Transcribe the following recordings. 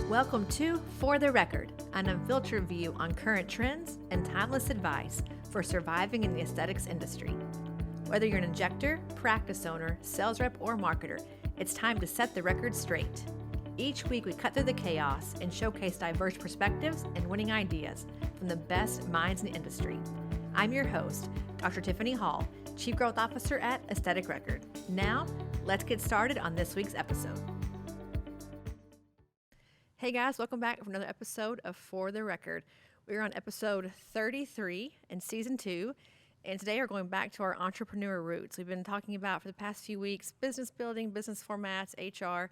Welcome to For the Record, an unfiltered view on current trends and timeless advice for surviving in the aesthetics industry. Whether you're an injector, practice owner, sales rep, or marketer, it's time to set the record straight. Each week we cut through the chaos and showcase diverse perspectives and winning ideas from the best minds in the industry. I'm your host, Dr. Tiffany Hall, Chief Growth Officer at Aesthetic Record. Now, let's get started on this week's episode. Hey guys, welcome back for another episode of For the Record. We're on episode 33 in season 2, and today we're going back to our entrepreneur roots. We've been talking about for the past few weeks business building, business formats, HR.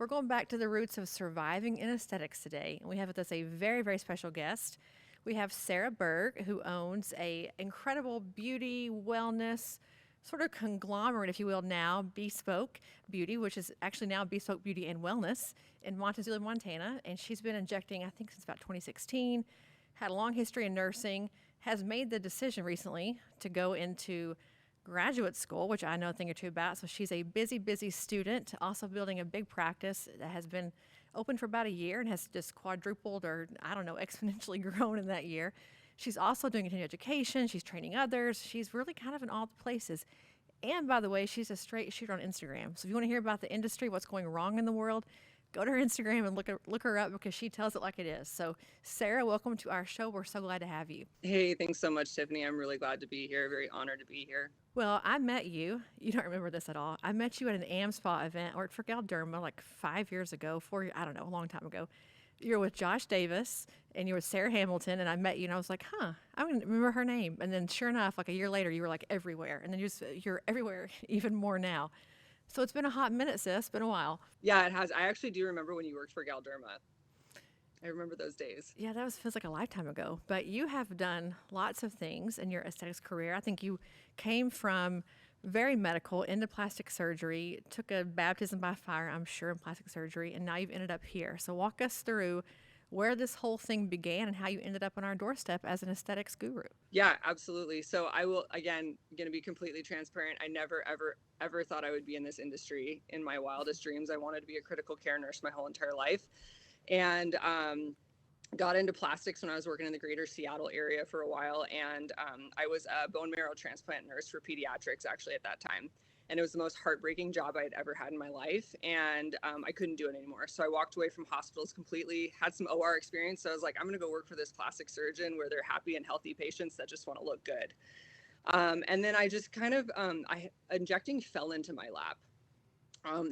We're going back to the roots of surviving in aesthetics today, and we have with us a very, very special guest. We have Sarah Berg, who owns a incredible beauty, wellness, sort of conglomerate, if you will, now, Bespoke Beauty, which is actually now Bespoke Beauty and Wellness in Montezuma, Montana. And she's been injecting, I think, since about 2016, had a long history in nursing, has made the decision recently to go into graduate school, which I know a thing or two about. So she's a busy, busy student, also building a big practice that has been open for about a year and has just quadrupled or, I don't know, exponentially grown in that year. She's also doing continuing education. She's training others. She's really kind of in all the places. And by the way, she's a straight shooter on Instagram. So if you want to hear about the industry, what's going wrong in the world, go to her Instagram and look her up because she tells it like it is. So Sarah, welcome to our show. We're so glad to have you. Hey, thanks so much, Tiffany. I'm really glad to be here. Very honored to be here. Well, I met you. You don't remember this at all. I met you at an AmSpa event. I worked for Galderma like 5 years ago, I don't know, a long time ago. You're with Josh Davis and you're with Sarah Hamilton, and I met you and I was like, I don't remember her name. And then sure enough, like a year later, you were like everywhere. And then you're everywhere even more now. So it's been a hot minute, sis. It's been a while. Yeah, it has. I actually do remember when you worked for Galderma. I remember those days. Yeah, feels like a lifetime ago. But you have done lots of things in your aesthetics career. I think you came from very medical into plastic surgery, took a baptism by fire, I'm sure, in plastic surgery, and now you've ended up here. So walk us through where this whole thing began and how you ended up on our doorstep as an aesthetics guru. Yeah, absolutely. So I will, again, going to be completely transparent. I never, ever thought I would be in this industry in my wildest dreams. I wanted to be a critical care nurse my whole entire life. And got into plastics when I was working in the greater Seattle area for a while. And I was a bone marrow transplant nurse for pediatrics actually at that time. And it was the most heartbreaking job I'd ever had in my life. And I couldn't do it anymore. So I walked away from hospitals completely, had some OR experience. So I was like, I'm going to go work for this plastic surgeon where they're happy and healthy patients that just want to look good. And then I just kind of, injecting fell into my lap.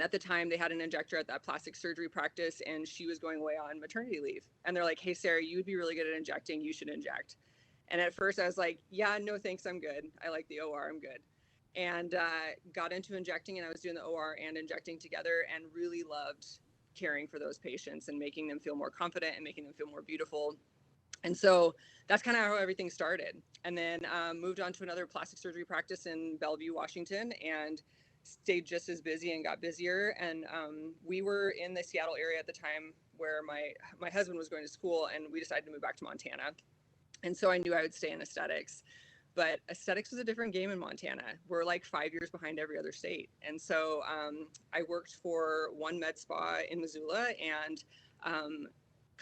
At the time, they had an injector at that plastic surgery practice, and she was going away on maternity leave. And they're like, hey, Sarah, you would be really good at injecting. You should inject. And at first I was like, yeah, no, thanks. I'm good. I like the OR. I'm good. And got into injecting, and I was doing the OR and injecting together and really loved caring for those patients and making them feel more confident and making them feel more beautiful. And so that's kind of how everything started. And then moved on to another plastic surgery practice in Bellevue, Washington, and stayed just as busy and got busier. And we were in the Seattle area at the time where my husband was going to school, and we decided to move back to Montana. And so I knew I would stay in aesthetics, but aesthetics was a different game in Montana. We're like 5 years behind every other state. And so I worked for one med spa in Missoula and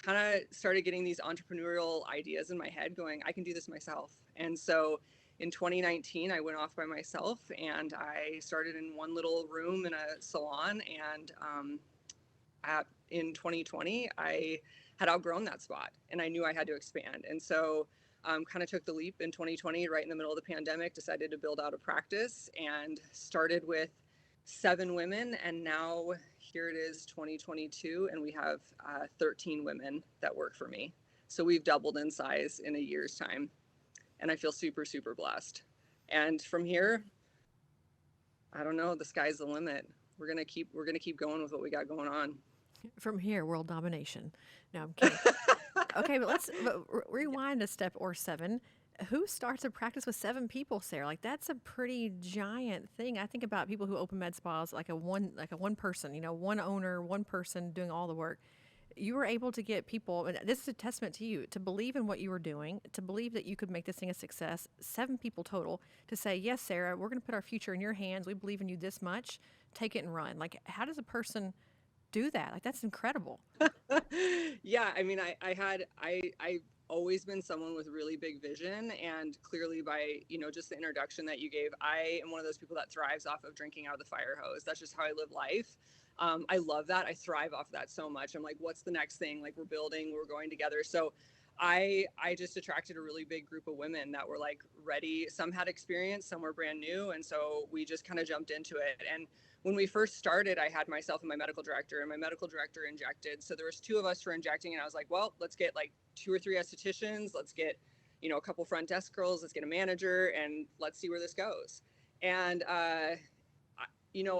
kind of started getting these entrepreneurial ideas in my head going, I can do this myself. And so in 2019, I went off by myself and I started in one little room in a salon. And in 2020, I had outgrown that spot and I knew I had to expand. And so kind of took the leap in 2020, right in the middle of the pandemic, decided to build out a practice and started with 7 women. And now here it is 2022 and we have 13 women that work for me. So we've doubled in size in a year's time. And I feel super, super blessed. And from here, I don't know, the sky's the limit. We're gonna keep going with what we got going on. From here, world domination. No, I'm kidding. Okay, but let's rewind a step or 7. Who starts a practice with 7 people, Sarah? Like that's a pretty giant thing. I think about people who open med spas like a one person, one owner, one person doing all the work. You were able to get people, and this is a testament to you, to believe in what you were doing, to believe that you could make this thing a success. 7 people total to say, yes, Sarah, we're going to put our future in your hands. We believe in you this much. Take it and run. Like, how does a person do that? Like, that's incredible. Yeah, I mean, I've always been someone with really big vision, and clearly by, just the introduction that you gave, I am one of those people that thrives off of drinking out of the fire hose. That's just how I live life. I love that. I thrive off of that so much. I'm like, what's the next thing? Like, we're building, we're going together. So I just attracted a really big group of women that were like ready. Some had experience, some were brand new. And so we just kind of jumped into it. And when we first started, I had myself and my medical director, and my medical director injected. So there was two of us for injecting, and I was like, well, let's get like 2 or 3 estheticians. Let's get, a couple front desk girls. Let's get a manager, and let's see where this goes. And,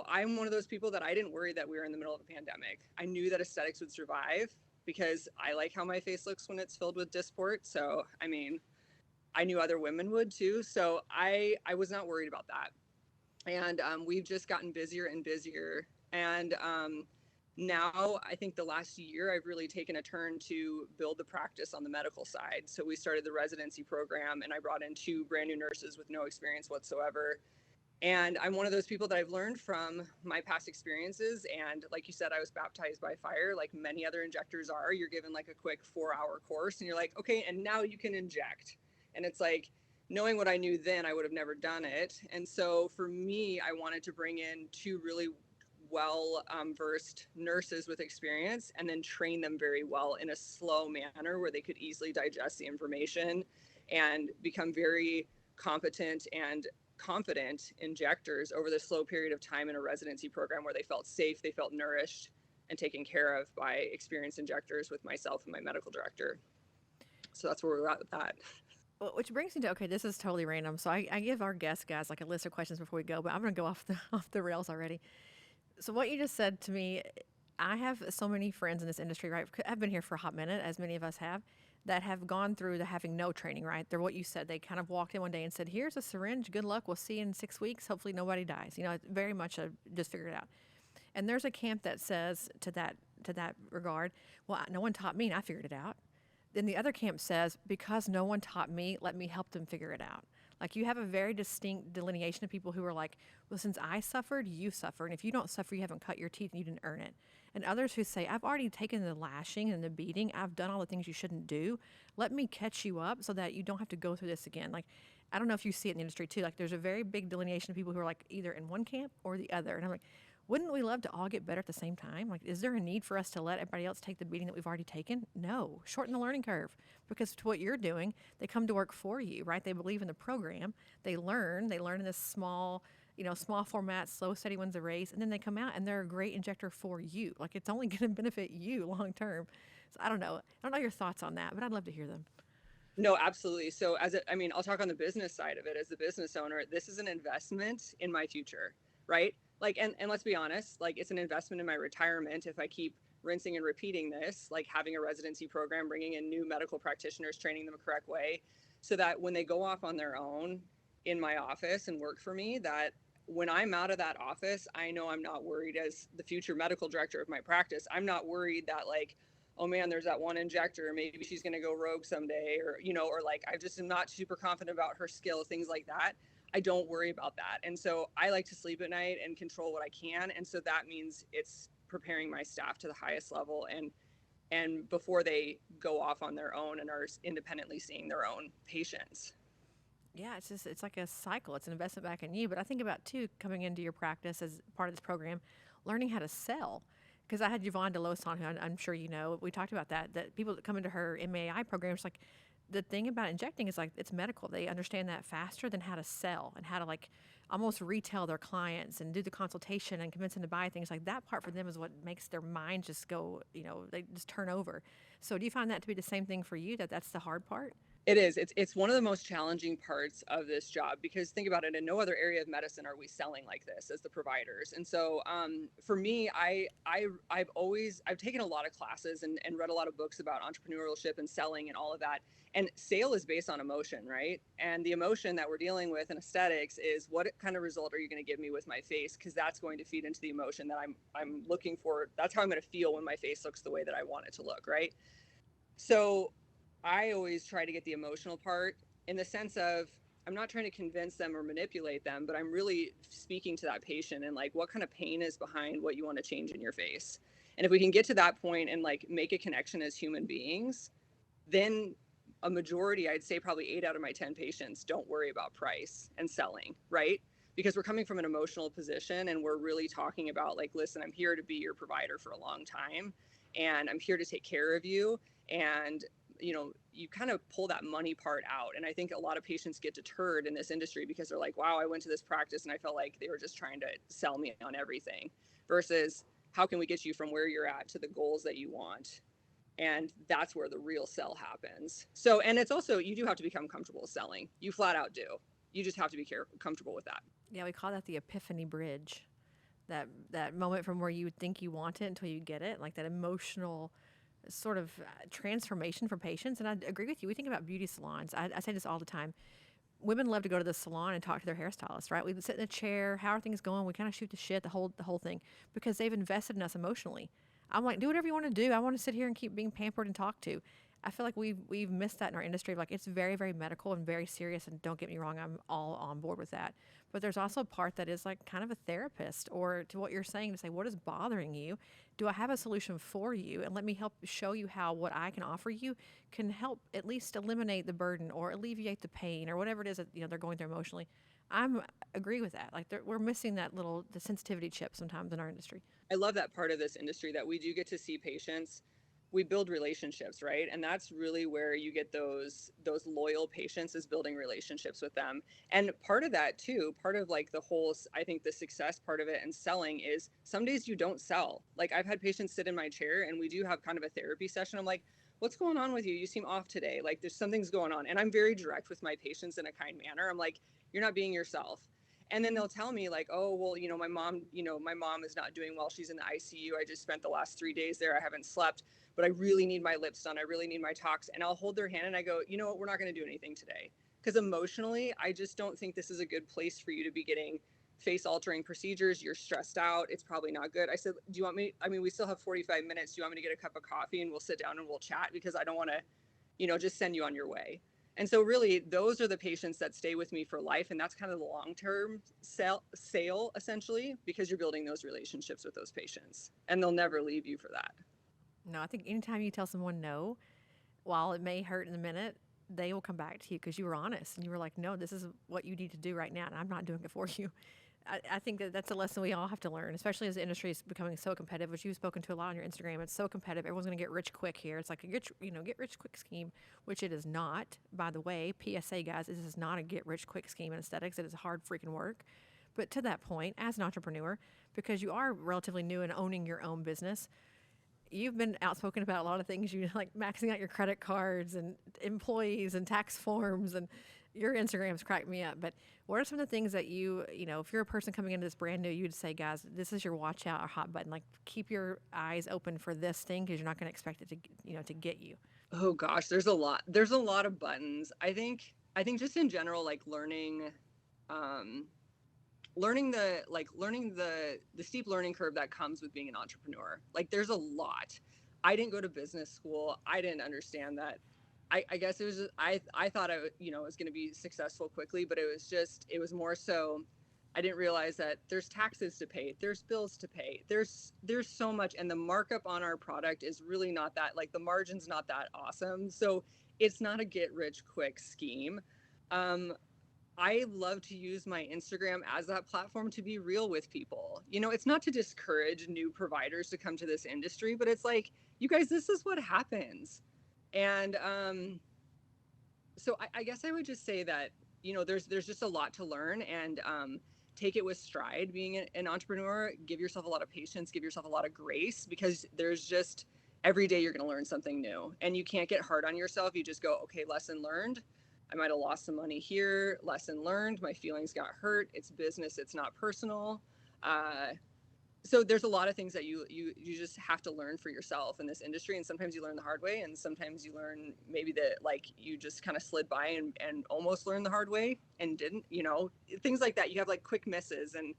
I'm one of those people that I didn't worry that we were in the middle of a pandemic. I knew that aesthetics would survive because I like how my face looks when it's filled with Dysport. So, I mean, I knew other women would too. So I was not worried about that. And we've just gotten busier and busier. And now I think the last year I've really taken a turn to build the practice on the medical side. So we started the residency program, and I brought in 2 brand new nurses with no experience whatsoever. And I'm one of those people that I've learned from my past experiences. And like you said, I was baptized by fire, like many other injectors are. You're given like a quick 4-hour course, and you're like, okay, and now you can inject. And it's like, knowing what I knew then, I would have never done it. And so for me, I wanted to bring in 2 really well versed nurses with experience, and then train them very well in a slow manner where they could easily digest the information and become very competent and confident injectors over the slow period of time in a residency program where they felt safe, they felt nourished and taken care of by experienced injectors with myself and my medical director. So that's where we're at with that. Well, which brings me to, okay, this is totally random. So I give our guest guys like a list of questions before we go, but I'm going to go off the off the rails already. So what you just said to me, I have so many friends in this industry, right? I've been here for a hot minute, as many of us have, that have gone through the having no training, right? They're what you said. They kind of walked in one day and said, "Here's a syringe. Good luck. We'll see you in 6 weeks. Hopefully nobody dies." It's very much a just figure it out. And there's a camp that says to that regard, "Well, no one taught me, and I figured it out." Then the other camp says, "Because no one taught me, let me help them figure it out." Like, you have a very distinct delineation of people who are like, "Well, since I suffered, you suffer. And if you don't suffer, you haven't cut your teeth and you didn't earn it." And others who say, "I've already taken the lashing and the beating. I've done all the things you shouldn't do. Let me catch you up so that you don't have to go through this again." Like, I don't know if you see it in the industry too. Like, there's a very big delineation of people who are like either in one camp or the other. And I'm like, wouldn't we love to all get better at the same time? Like, is there a need for us to let everybody else take the beating that we've already taken? No. Shorten the learning curve. Because to what you're doing, they come to work for you, right? They believe in the program. They learn in this small, small format, slow, steady wins the race. And then they come out and they're a great injector for you. Like, it's only going to benefit you long term. So I don't know. I don't know your thoughts on that, but I'd love to hear them. No, absolutely. So I'll talk on the business side of it. As the business owner, this is an investment in my future, right? Like, and let's be honest, like, it's an investment in my retirement if I keep rinsing and repeating this, like having a residency program, bringing in new medical practitioners, training them the correct way, so that when they go off on their own in my office and work for me, that when I'm out of that office, I know I'm not worried as the future medical director of my practice. I'm not worried that, like, oh man, there's that one injector, maybe she's going to go rogue someday, or like, I just am not super confident about her skill, things like that. I don't worry about that. And so I like to sleep at night and control what I can. And so that means it's preparing my staff to the highest level, and before they go off on their own and are independently seeing their own patients. Yeah, it's like a cycle. It's an investment back in you. But I think about too, coming into your practice as part of this program, learning how to sell. Because I had Yvonne DeLos on, who I'm sure you know. We talked about that people that come into her MAI program, it's like, the thing about injecting is like, it's medical. They understand that faster than how to sell and how to like almost retail their clients and do the consultation and convince them to buy things. Like, that part for them is what makes their mind just go, they just turn over. So do you find that to be the same thing for you, that's the hard part? It is. It's one of the most challenging parts of this job, because think about it. In no other area of medicine are we selling like this as the providers. And so for me, I've taken a lot of classes and read a lot of books about entrepreneurship and selling and all of that. And sale is based on emotion, right? And the emotion that we're dealing with in aesthetics is, what kind of result are you going to give me with my face? Because that's going to feed into the emotion that I'm looking for. That's how I'm going to feel when my face looks the way that I want it to look, right? So I always try to get the emotional part, in the sense of, I'm not trying to convince them or manipulate them, but I'm really speaking to that patient and like, what kind of pain is behind what you want to change in your face. And if we can get to that point and like make a connection as human beings, then a majority, I'd say probably 8 out of my 10 patients don't worry about price and selling, right? Because we're coming from an emotional position and we're really talking about like, listen, I'm here to be your provider for a long time and I'm here to take care of you. And, you know, you kind of pull that money part out. And I think a lot of patients get deterred in this industry because they're like, wow, I went to this practice and I felt like they were just trying to sell me on everything versus how can we get you from where you're at to the goals that you want? And that's where the real sell happens. So, and it's also, you do have to become comfortable selling. You flat out do. You just have to be comfortable with that. Yeah, we call that the epiphany bridge. That moment from where you would think you want it until you get it, like that emotional sort of transformation for patients. And I agree with you. We think about beauty salons. I say this all the time. Women love to go to the salon and talk to their hairstylist, right? We would sit in a chair. How are things going? We kind of shoot the shit, the whole thing, because they've invested in us emotionally. I'm like, do whatever you want to do. I want to sit here and keep being pampered and talked to. I feel like we've missed that in our industry. Like it's very, very medical and very serious. And don't get me wrong, I'm all on board with that. But there's also a part that is like kind of a therapist, or to what you're saying, to say, what is bothering you? Do I have a solution for you? And let me help show you how what I can offer you can help at least eliminate the burden or alleviate the pain or whatever it is that they're going through emotionally. I'm agree with that. Like we're missing the sensitivity chip sometimes in our industry. I love that part of this industry that we do get to see patients. We build relationships, right? And that's really where you get those loyal patients, is building relationships with them. And part of that too, part of like the whole, I think the success part of it and selling is some days you don't sell. Like I've had patients sit in my chair and we do have kind of a therapy session. I'm like, what's going on with you? You seem off today. Like there's something's going on. And I'm very direct with my patients in a kind manner. I'm like, you're not being yourself. And then they'll tell me like, oh, well, my mom is not doing well. She's in the ICU. I just spent the last 3 days there. I haven't slept, but I really need my lips done. I really need my tox. And I'll hold their hand and I go, you know what? We're not going to do anything today. Because emotionally, I just don't think this is a good place for you to be getting face altering procedures. You're stressed out. It's probably not good. I said, do you want me? I mean, we still have 45 minutes. Do you want me to get a cup of coffee and we'll sit down and we'll chat? Because I don't want to, just send you on your way. And so really, those are the patients that stay with me for life. And that's kind of the long-term sale, essentially, because you're building those relationships with those patients. And they'll never leave you for that. No, I think anytime you tell someone no, while it may hurt in a minute, they will come back to you because you were honest and you were like, no, this is what you need to do right now, and I'm not doing it for you. I think that's a lesson we all have to learn, especially as the industry is becoming so competitive, which you've spoken to a lot on your Instagram. It's so competitive. Everyone's going to get rich quick here. It's like a get rich quick scheme, which it is not. By the way, PSA guys, this is not a get rich quick scheme in aesthetics. It is hard freaking work. But to that point, as an entrepreneur, because you are relatively new and owning your own business, you've been outspoken about a lot of things. You like maxing out your credit cards and employees and tax forms, and your Instagram's cracked me up. But what are some of the things that if you're a person coming into this brand new, you'd say, guys, this is your watch out or hot button. Like keep your eyes open for this thing because you're not going to expect it to get you. Oh gosh, there's a lot. There's a lot of buttons. I think just in general, like learning the steep learning curve that comes with being an entrepreneur. Like there's a lot. I didn't go to business school. I didn't understand that. I guess it was just, I thought I was going to be successful quickly, but it was more so I didn't realize that there's taxes to pay, there's bills to pay, there's so much, and the markup on our product is really not that, like the margin's not that awesome. So it's not a get rich quick scheme. I love to use my Instagram as that platform to be real with people. It's not to discourage new providers to come to this industry, but it's like, you guys, this is what happens. And so I guess I would just say that, there's just a lot to learn, and take it with stride being an entrepreneur. Give yourself a lot of patience, give yourself a lot of grace, because there's just every day you're going to learn something new, and you can't get hard on yourself. You just go, okay, lesson learned. I might have lost some money here. Lesson learned. My feelings got hurt. It's business. It's not personal. So there's a lot of things that you just have to learn for yourself in this industry. And sometimes you learn the hard way, and sometimes you learn maybe that like you just kind of slid by and almost learned the hard way and didn't, things like that. You have like quick misses and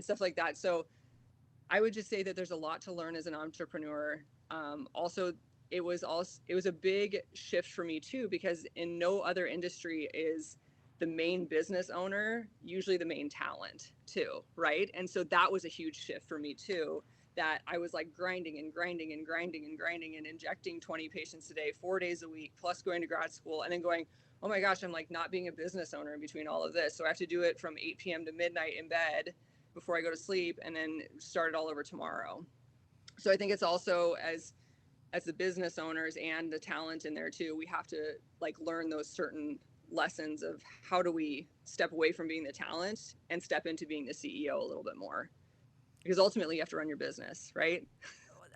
stuff like that. So I would just say that there's a lot to learn as an entrepreneur. Also, it was a big shift for me too, because in no other industry is the main business owner usually the main talent too, right? And so that was a huge shift for me too, that I was like grinding and grinding and grinding and grinding and injecting 20 patients a day, 4 days a week, plus going to grad school, and then going, oh my gosh, I'm like not being a business owner in between all of this. So I have to do it from 8 p.m. to midnight in bed before I go to sleep, and then start it all over tomorrow. So I think it's also as the business owners and the talent in there too, we have to like learn those certain lessons of how do we step away from being the talent and step into being the CEO a little bit more, because ultimately you have to run your business, right?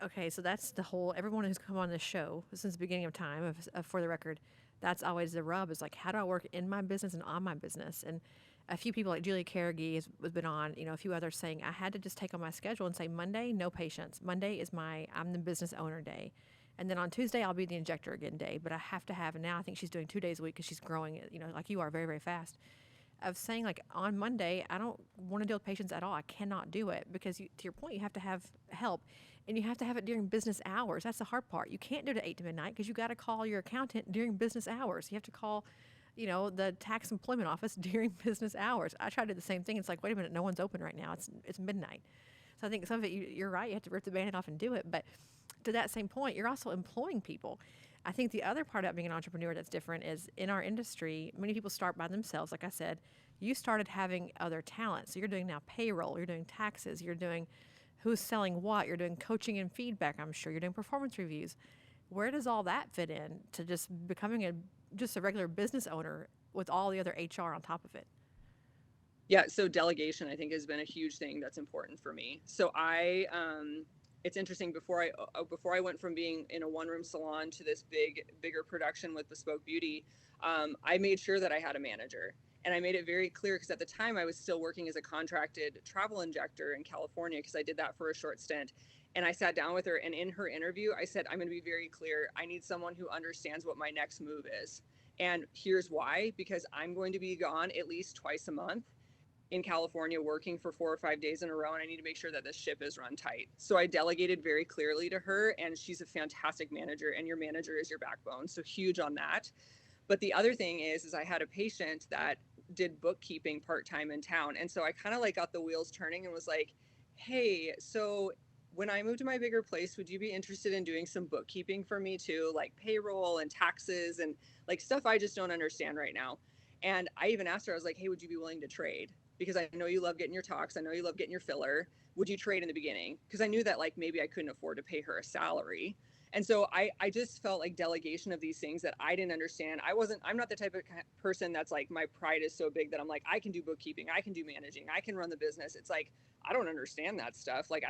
Okay, so that's the whole, everyone who's come on this show since the beginning of time, of For the Record, that's always the rub is like, how do I work in my business and on my business? And a few people like Julia Carrigy has been on, a few others saying, I had to just take on my schedule and say, Monday, no patients. Monday is I'm the business owner day. And then on Tuesday, I'll be the injector again day. But I have to have, and now I think she's doing 2 days a week because she's growing, like you are, very, very fast. Of saying like on Monday, I don't want to deal with patients at all. I cannot do it because to your point, you have to have help, and you have to have it during business hours. That's the hard part. You can't do it at 8 to midnight because you got to call your accountant during business hours. You have to call, the tax employment office during business hours. I try to do the same thing. It's like, wait a minute, no one's open right now. It's midnight. So I think some of it, you're right. You have to rip the band-aid off and do it. But to that same point, you're also employing people. I think the other part about being an entrepreneur that's different is in our industry, many people start by themselves. Like I said, you started having other talents. So you're doing now payroll, you're doing taxes, you're doing who's selling what, you're doing coaching and feedback, I'm sure, you're doing performance reviews. Where does all that fit in to just becoming just a regular business owner with all the other HR on top of it? Yeah, so delegation I think has been a huge thing that's important for me. So it's interesting, before I went from being in a one-room salon to this bigger production with Bespoke Beauty, I made sure that I had a manager. And I made it very clear, because at the time I was still working as a contracted travel injector in California, because I did that for a short stint. And I sat down with her, and in her interview, I said, I'm going to be very clear. I need someone who understands what my next move is. And here's why: because I'm going to be gone at least twice a month in California working for 4 or 5 days in a row, and I need to make sure that the ship is run tight. So I delegated very clearly to her, and she's a fantastic manager, and your manager is your backbone. So huge on that. But the other thing is I had a patient that did bookkeeping part-time in town. And so I kind of like got the wheels turning and was like, hey, so when I move to my bigger place, would you be interested in doing some bookkeeping for me too, like payroll and taxes and like stuff I just don't understand right now? And I even asked her, I was like, hey, would you be willing to trade? Because I know you love getting your talks. I know you love getting your filler. Would you trade in the beginning? Because I knew that like maybe I couldn't afford to pay her a salary. And so I just felt like delegation of these things that I didn't understand. I'm not the type of person that's like, my pride is so big that I'm like, I can do bookkeeping, I can do managing, I can run the business. It's like, I don't understand that stuff. Like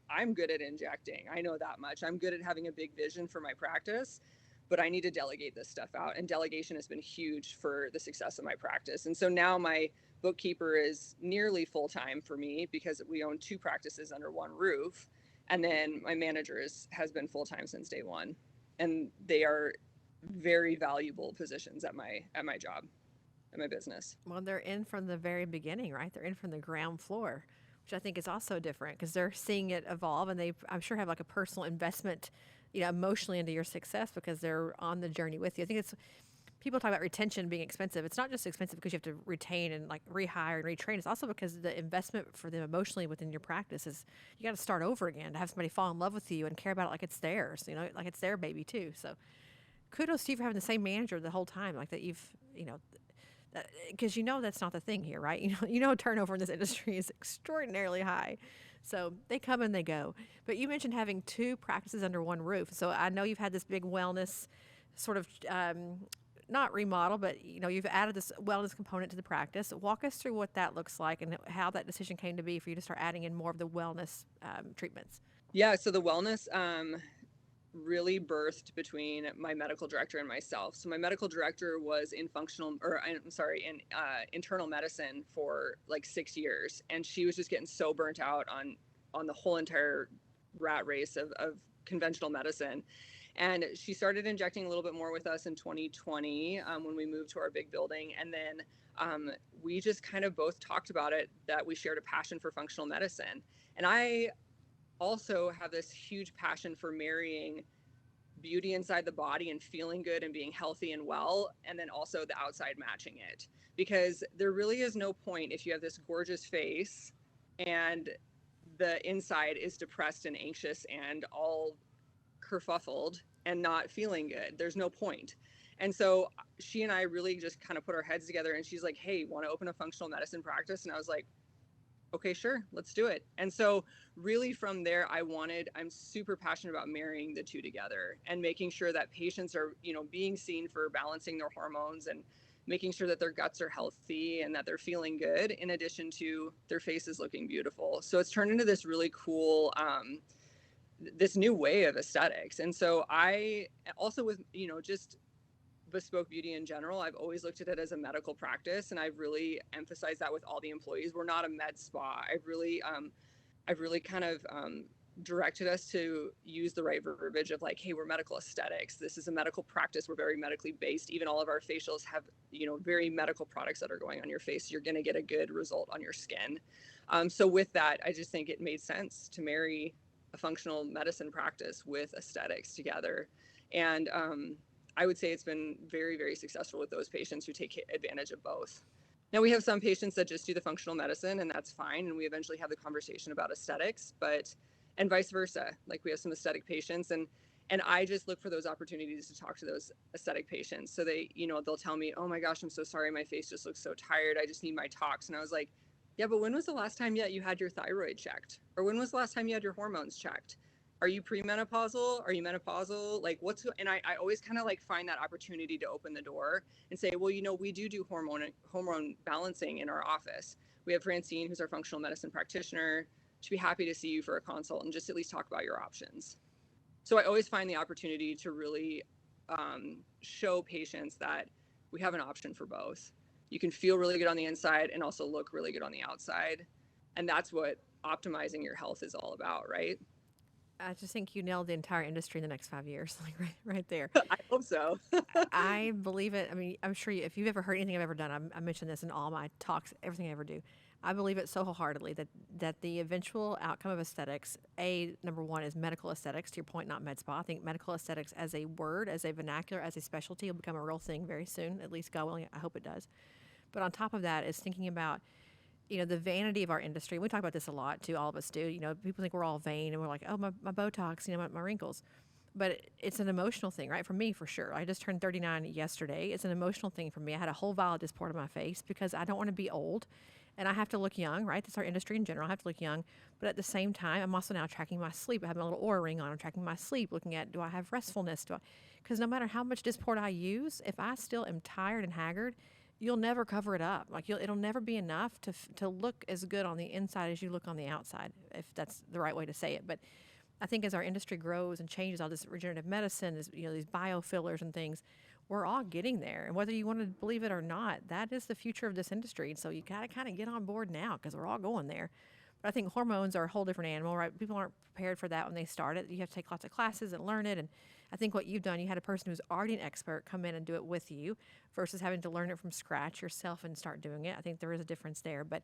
I'm good at injecting. I know that much. I'm good at having a big vision for my practice, but I need to delegate this stuff out. And delegation has been huge for the success of my practice. And so now my bookkeeper is nearly full-time for me, because we own 2 practices under one roof. And then my manager has been full-time since day one. And they are very valuable positions at my job, at my business. Well, they're in from the very beginning, right? They're in from the ground floor, which I think is also different because they're seeing it evolve, and they, I'm sure, have like a personal investment, emotionally into your success because they're on the journey with you. I think it's, people talk about retention being expensive. It's not just expensive because you have to retain and like rehire and retrain. It's also because the investment for them emotionally within your practice is, you got to start over again to have somebody fall in love with you and care about it like it's theirs, like it's their baby too. So kudos to you for having the same manager the whole time, like that you've, because that's not the thing here, right? Turnover in this industry is extraordinarily high. So they come and they go. But you mentioned having 2 practices under one roof. So I know you've had this big wellness sort of, not remodel, but you've added this wellness component to the practice. Walk us through what that looks like and how that decision came to be for you to start adding in more of the wellness treatments. Yeah, so the wellness really birthed between my medical director and myself. So my medical director was in internal medicine for like 6 years, and she was just getting so burnt out on the whole entire rat race of conventional medicine. And she started injecting a little bit more with us in 2020 when we moved to our big building. And then we just kind of both talked about it, that we shared a passion for functional medicine. And I also have this huge passion for marrying beauty inside the body and feeling good and being healthy and well, and then also the outside matching it. Because there really is no point if you have this gorgeous face and the inside is depressed and anxious and all kerfuffled and not feeling good. There's no point. And so she and I really just kind of put our heads together, and she's like, hey, want to open a functional medicine practice? And I was like, okay, sure, let's do it. And so really from there, I'm super passionate about marrying the two together and making sure that patients are, being seen for balancing their hormones and making sure that their guts are healthy and that they're feeling good, in addition to their faces looking beautiful. So it's turned into this really cool, this new way of aesthetics. And so I also, with, just Bespoke Beauty in general, I've always looked at it as a medical practice, and I've really emphasized that with all the employees. We're not a med spa. I've really kind of directed us to use the right verbiage of like, hey, we're medical aesthetics. This is a medical practice. We're very medically based. Even all of our facials have, very medical products that are going on your face. You're going to get a good result on your skin. So with that, I just think it made sense to marry a functional medicine practice with aesthetics together. And I would say it's been very, very successful with those patients who take advantage of both. Now, we have some patients that just do the functional medicine, and that's fine. And we eventually have the conversation about aesthetics, and vice versa. Like, we have some aesthetic patients, and I just look for those opportunities to talk to those aesthetic patients. So they, they'll tell me, oh my gosh, I'm so sorry. My face just looks so tired. I just need my tox. And I was like, yeah, but when was the last time you had your thyroid checked? Or when was the last time you had your hormones checked? Are you premenopausal? Are you menopausal? Like, and I always kind of like find that opportunity to open the door and say, well, we do hormone balancing in our office. We have Francine, who's our functional medicine practitioner. She'd be happy to see you for a consult and just at least talk about your options. So I always find the opportunity to really show patients that we have an option for both. You can feel really good on the inside and also look really good on the outside. And that's what optimizing your health is all about, right? I just think you nailed the entire industry in the next 5 years, like right there. I hope so. I believe it. I mean, I'm sure if you've ever heard anything I've ever done, I mention this in all my talks, everything I ever do. I believe it so wholeheartedly that the eventual outcome of aesthetics, number one, is medical aesthetics. To your point, not med spa. I think medical aesthetics as a word, as a vernacular, as a specialty will become a real thing very soon. At least God willing, I hope it does. But on top of that is thinking about, the vanity of our industry. We talk about this a lot too. All of us do. People think we're all vain and we're like, oh, my Botox, my wrinkles. But it's an emotional thing, right? For me, for sure. I just turned 39 yesterday. It's an emotional thing for me. I had a whole vial just poured on my face because I don't want to be old and I have to look young, right? That's our industry in general. I have to look young. But at the same time, I'm also now tracking my sleep. I have my little Oura ring on. I'm tracking my sleep, looking at, do I have restfulness? Because no matter how much Dysport I use, if I still am tired and haggard, you'll never cover it up. Like, it'll never be enough to look as good on the inside as you look on the outside, if that's the right way to say it. But I think as our industry grows and changes, all this regenerative medicine, these biofillers and things, we're all getting there. And whether you want to believe it or not, that is the future of this industry. And so you got to kind of get on board now because we're all going there. But I think hormones are a whole different animal, right? People aren't prepared for that when they start it. You have to take lots of classes and learn it. And I think what you've done, you had a person who's already an expert come in and do it with you versus having to learn it from scratch yourself and start doing it. I think there is a difference there. But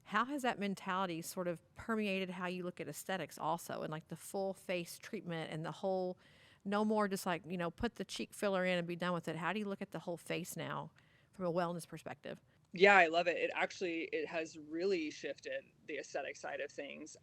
how has that mentality sort of permeated how you look at aesthetics also, and like the full face treatment and the whole, no more just like, put the cheek filler in and be done with it? How do you look at the whole face now from a wellness perspective? Yeah, I love it. It has really shifted the aesthetic side of things.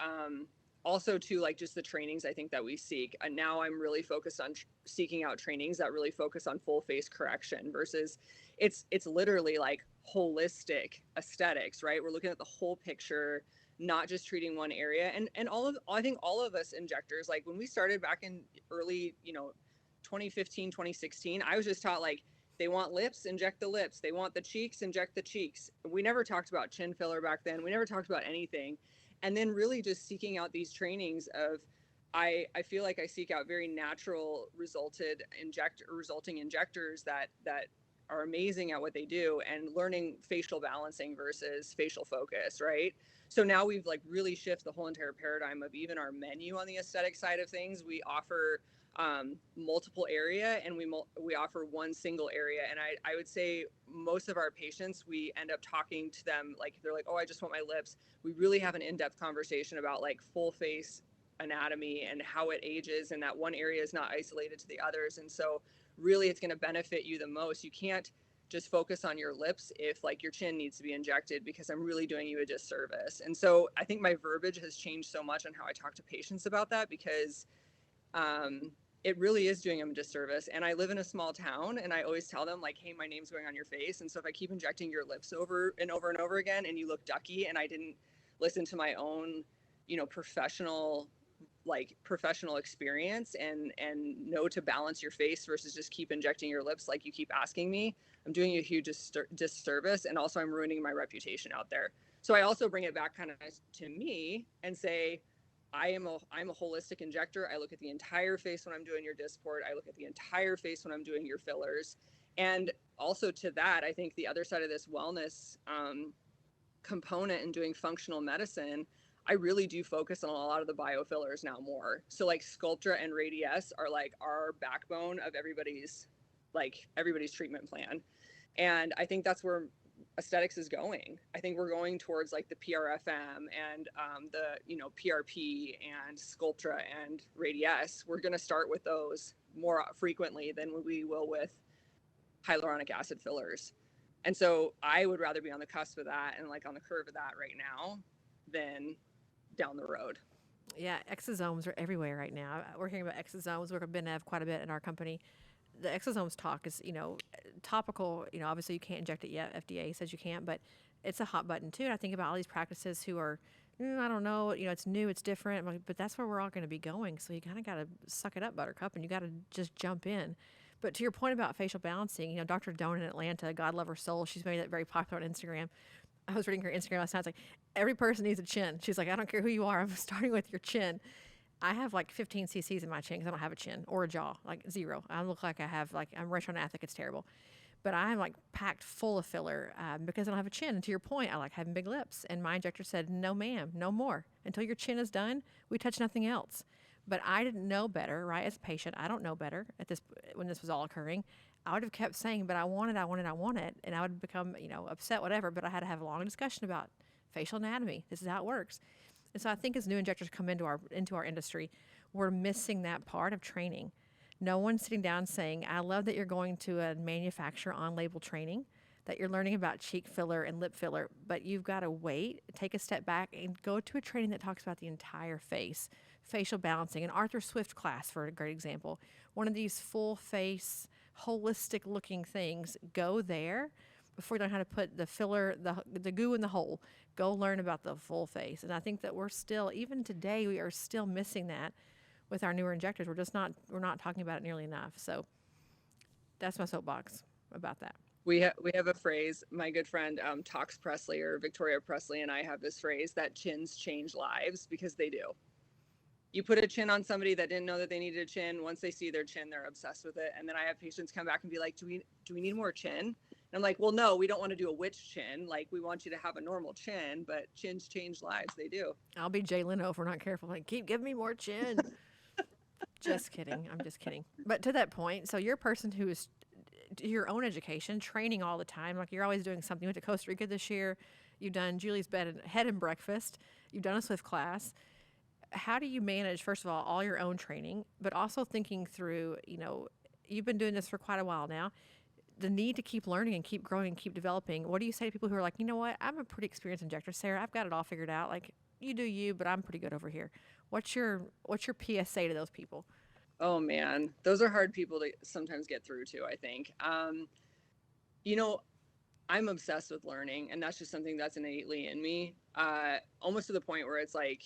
Also to like just the trainings I think that we seek. And now I'm really focused on seeking out trainings that really focus on full face correction versus it's literally like holistic aesthetics, right? We're looking at the whole picture, not just treating one area. And I think all of us injectors, like when we started back in early, 2015, 2016, I was just taught like, they want lips, inject the lips. They want the cheeks, inject the cheeks. We never talked about chin filler back then. We never talked about anything. And then really just seeking out these trainings of, I feel like I seek out very natural resulting injectors that are amazing at what they do, and learning facial balancing versus facial focus, right? So now we've like really shifted the whole entire paradigm of even our menu on the aesthetic side of things. We offer multiple area, and we offer one single area. And I would say most of our patients, we end up talking to them like, they're like, oh, I just want my lips. We really have an in-depth conversation about like full face anatomy and how it ages, and that one area is not isolated to the others. And so really it's going to benefit you the most. You can't just focus on your lips if like your chin needs to be injected, because I'm really doing you a disservice. And so I think my verbiage has changed so much on how I talk to patients about that, because it really is doing them a disservice. And I live in a small town, and I always tell them like, hey, my name's going on your face. And so if I keep injecting your lips over and over and over again, and you look ducky, and I didn't listen to my own, professional experience and know to balance your face versus just keep injecting your lips like you keep asking me, I'm doing you a huge disservice. And also I'm ruining my reputation out there. So I also bring it back kind of to me and say, I'm a holistic injector. I look at the entire face when I'm doing your disc port. I look at the entire face when I'm doing your fillers. And also to that, I think the other side of this wellness component in doing functional medicine, I really do focus on a lot of the biofillers now more. So like Sculptra and Radiesse are like our backbone of everybody's treatment plan. And I think that's where aesthetics is going. I think we're going towards like the PRFM and the PRP and Sculptra and Radiesse. We're going to start with those more frequently than we will with hyaluronic acid fillers. And so I would rather be on the cusp of that and like on the curve of that right now than down the road. Yeah, exosomes are everywhere right now. We're hearing about exosomes. We've been quite a bit in our company. The exosomes talk is, topical. Obviously you can't inject it yet. FDA says you can't, but it's a hot button too. And I think about all these practices who are, I don't know, it's new, it's different, but that's where we're all going to be going. So you kind of got to suck it up, Buttercup, and you got to just jump in. But to your point about facial balancing, Dr. Doan in Atlanta, God love her soul, she's made that very popular on Instagram. I was reading her Instagram last night. It's like, every person needs a chin. She's like, I don't care who you are. I'm starting with your chin. I have like 15 cc's in my chin because I don't have a chin or a jaw, like zero. I look like I'm retronathic. It's terrible. But I'm like packed full of filler because I don't have a chin. And to your point, I like having big lips. And my injector said, no, ma'am, no more. Until your chin is done, we touch nothing else. But I didn't know better, right? As a patient, I don't know better when this was all occurring. I would have kept saying, but I want it. And I would become, upset, whatever. But I had to have a long discussion about facial anatomy. This is how it works. And so I think as new injectors come into our industry, we're missing that part of training. No one's sitting down saying, I love that you're going to a manufacturer on-label training, that you're learning about cheek filler and lip filler, but you've got to wait, take a step back, and go to a training that talks about the entire face, facial balancing. An Arthur Swift class, for a great example. One of these full face, holistic looking things, go there before you learn how to put the filler, the goo in the hole. Go learn about the full face. And I think that we're still, even today, we are still missing that with our newer injectors. We're not talking about it nearly enough. So that's my soapbox about that. We have a phrase, my good friend Tox Presley, or Victoria Presley, and I have this phrase that chins change lives, because they do. You put a chin on somebody that didn't know that they needed a chin. Once they see their chin, they're obsessed with it. And then I have patients come back and be like, do we need more chin? And I'm like, well, no, we don't want to do a witch chin. Like, we want you to have a normal chin, but chins change lives. They do. I'll be Jay Leno if we're not careful. Like, keep giving me more chin. Just kidding. I'm just kidding. But to that point, so you're a person who is your own education, training all the time. Like, you're always doing something. You went to Costa Rica this year. You've done Julie's head and breakfast. You've done a Swift class. How do you manage, first of all your own training, but also thinking through, you've been doing this for quite a while now, the need to keep learning and keep growing and keep developing. What do you say to people who are like, you know what, I'm a pretty experienced injector, Sarah, I've got it all figured out. Like, you do you, but I'm pretty good over here. What's your PSA to those people? Oh man, those are hard people to sometimes get through to, I think. I'm obsessed with learning, and that's just something that's innately in me, almost to the point where it's like,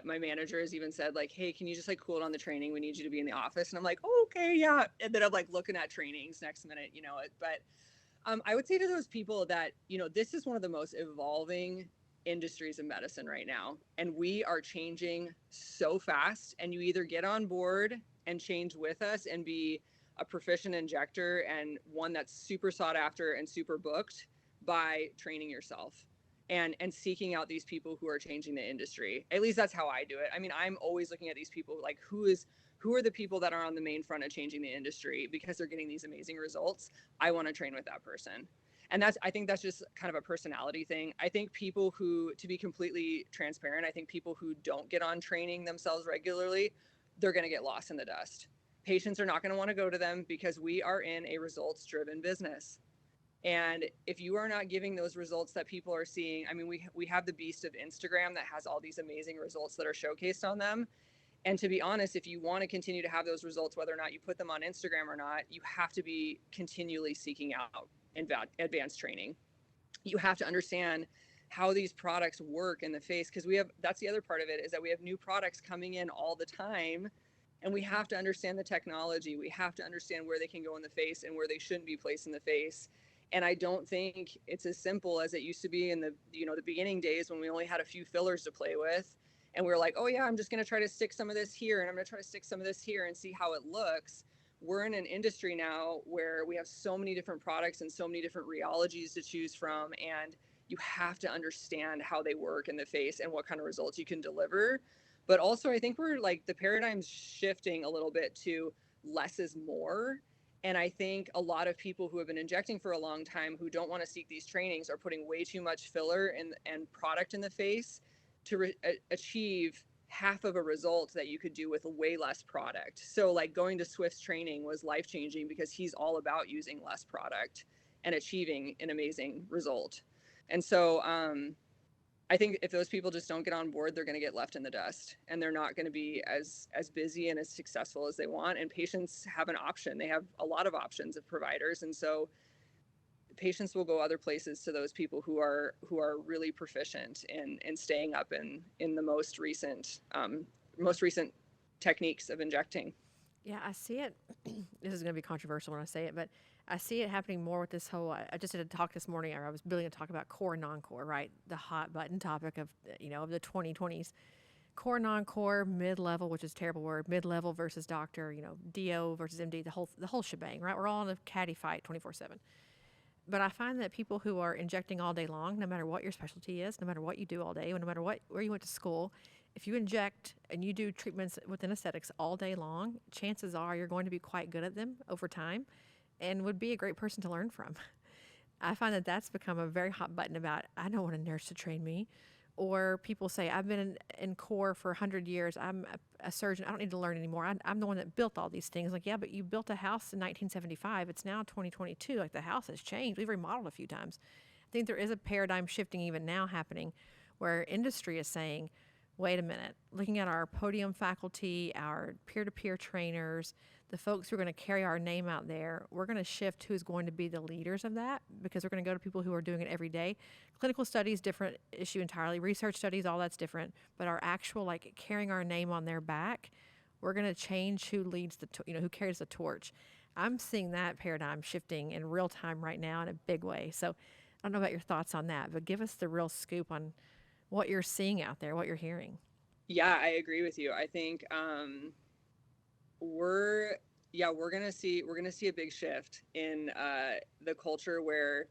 my manager has even said like, hey, can you just like cool it on the training? We need you to be in the office. And I'm like, oh, okay, yeah. And then I'm like looking at trainings next minute, but I would say to those people that, this is one of the most evolving industries of medicine right now. And we are changing so fast, and you either get on board and change with us and be a proficient injector and one that's super sought after and super booked by training yourself. And seeking out these people who are changing the industry. At least that's how I do it. I mean, I'm always looking at these people like, who are the people that are on the main front of changing the industry because they're getting these amazing results. I want to train with that person. And I think that's just kind of a personality thing. I think people who, to be completely transparent, I think people who don't get on training themselves regularly, they're going to get lost in the dust. Patients are not going to want to go to them because we are in a results-driven business. And if you are not giving those results that people are seeing, I mean, we have the beast of Instagram that has all these amazing results that are showcased on them. And to be honest, if you want to continue to have those results, whether or not you put them on Instagram or not, you have to be continually seeking out advanced training. You have to understand how these products work in the face, because that's the other part of it, is that we have new products coming in all the time, and we have to understand the technology. We have to understand where they can go in the face and where they shouldn't be placed in the face. And I don't think it's as simple as it used to be in the beginning days, when we only had a few fillers to play with, and we were like, oh yeah, I'm just going to try to stick some of this here, and I'm going to try to stick some of this here and see how it looks. We're in an industry now where we have so many different products and so many different rheologies to choose from, and you have to understand how they work in the face and what kind of results you can deliver. But also, I think we're like, the paradigm's shifting a little bit to less is more. And I think a lot of people who have been injecting for a long time, who don't want to seek these trainings, are putting way too much filler and product in the face to achieve half of a result that you could do with way less product. So like, going to Swift's training was life changing, because he's all about using less product and achieving an amazing result. And so I think if those people just don't get on board, they're going to get left in the dust, and they're not going to be as busy and as successful as they want. And patients have an option. They have a lot of options of providers. And so patients will go other places to those people who are really proficient in staying up in the most recent techniques of injecting. Yeah, I see it. This is going to be controversial when I say it, but I see it happening more with this whole. I just did a talk this morning, or I was building a talk about core, non-core, right? The hot button topic of of the 2020s. Core, non-core, mid-level, which is a terrible word. Mid-level versus doctor, DO versus MD, the whole shebang, right? We're all in a catty fight 24/7. But I find that people who are injecting all day long, no matter what your specialty is, no matter what you do all day, no matter where you went to school, if you inject and you do treatments within aesthetics all day long, chances are you're going to be quite good at them over time, and would be a great person to learn from. I find that that's become a very hot button about, I don't want a nurse to train me. Or people say, I've been in core for 100 years. I'm a surgeon. I don't need to learn anymore. I'm the one that built all these things. Like, yeah, but you built a house in 1975. It's now 2022. Like, the house has changed. We've remodeled a few times. I think there is a paradigm shifting even now happening, where industry is saying, wait a minute, looking at our podium faculty, our peer-to-peer trainers, the folks who are going to carry our name out there, we're going to shift who's going to be the leaders of that, because we're going to go to people who are doing it every day. Clinical studies, different issue entirely. Research studies, all that's different. But our actual, like, carrying our name on their back, we're going to change who leads who carries the torch. I'm seeing that paradigm shifting in real time right now in a big way. So I don't know about your thoughts on that, but give us the real scoop on what you're seeing out there, what you're hearing. Yeah, I agree with you. I think we're gonna see a big shift in the culture, where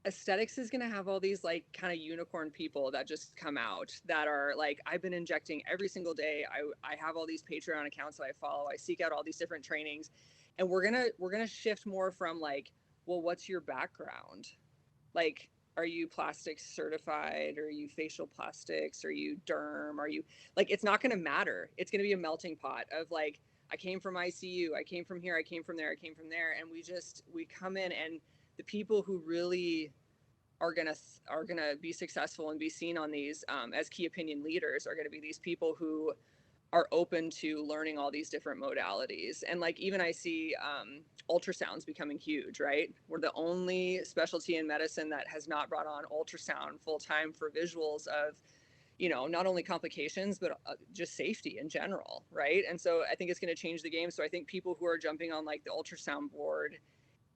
aesthetics is gonna have all these like kind of unicorn people that just come out that are like, I've been injecting every single day. I have all these Patreon accounts that I follow. I seek out all these different trainings, and we're gonna shift more from like, well, what's your background? Like, are you plastics certified? Are you facial plastics? Are you derm? Are you, like, it's not going to matter. It's going to be a melting pot of like, I came from ICU, I came from here, I came from there, I came from there. And we come in, and the people who really are going to be successful and be seen on these as key opinion leaders are going to be these people who are open to learning all these different modalities. And like, even I see ultrasounds becoming huge, right? We're the only specialty in medicine that has not brought on ultrasound full time for visuals of, not only complications, but just safety in general, right? And so I think it's going to change the game. So I think people who are jumping on like the ultrasound board,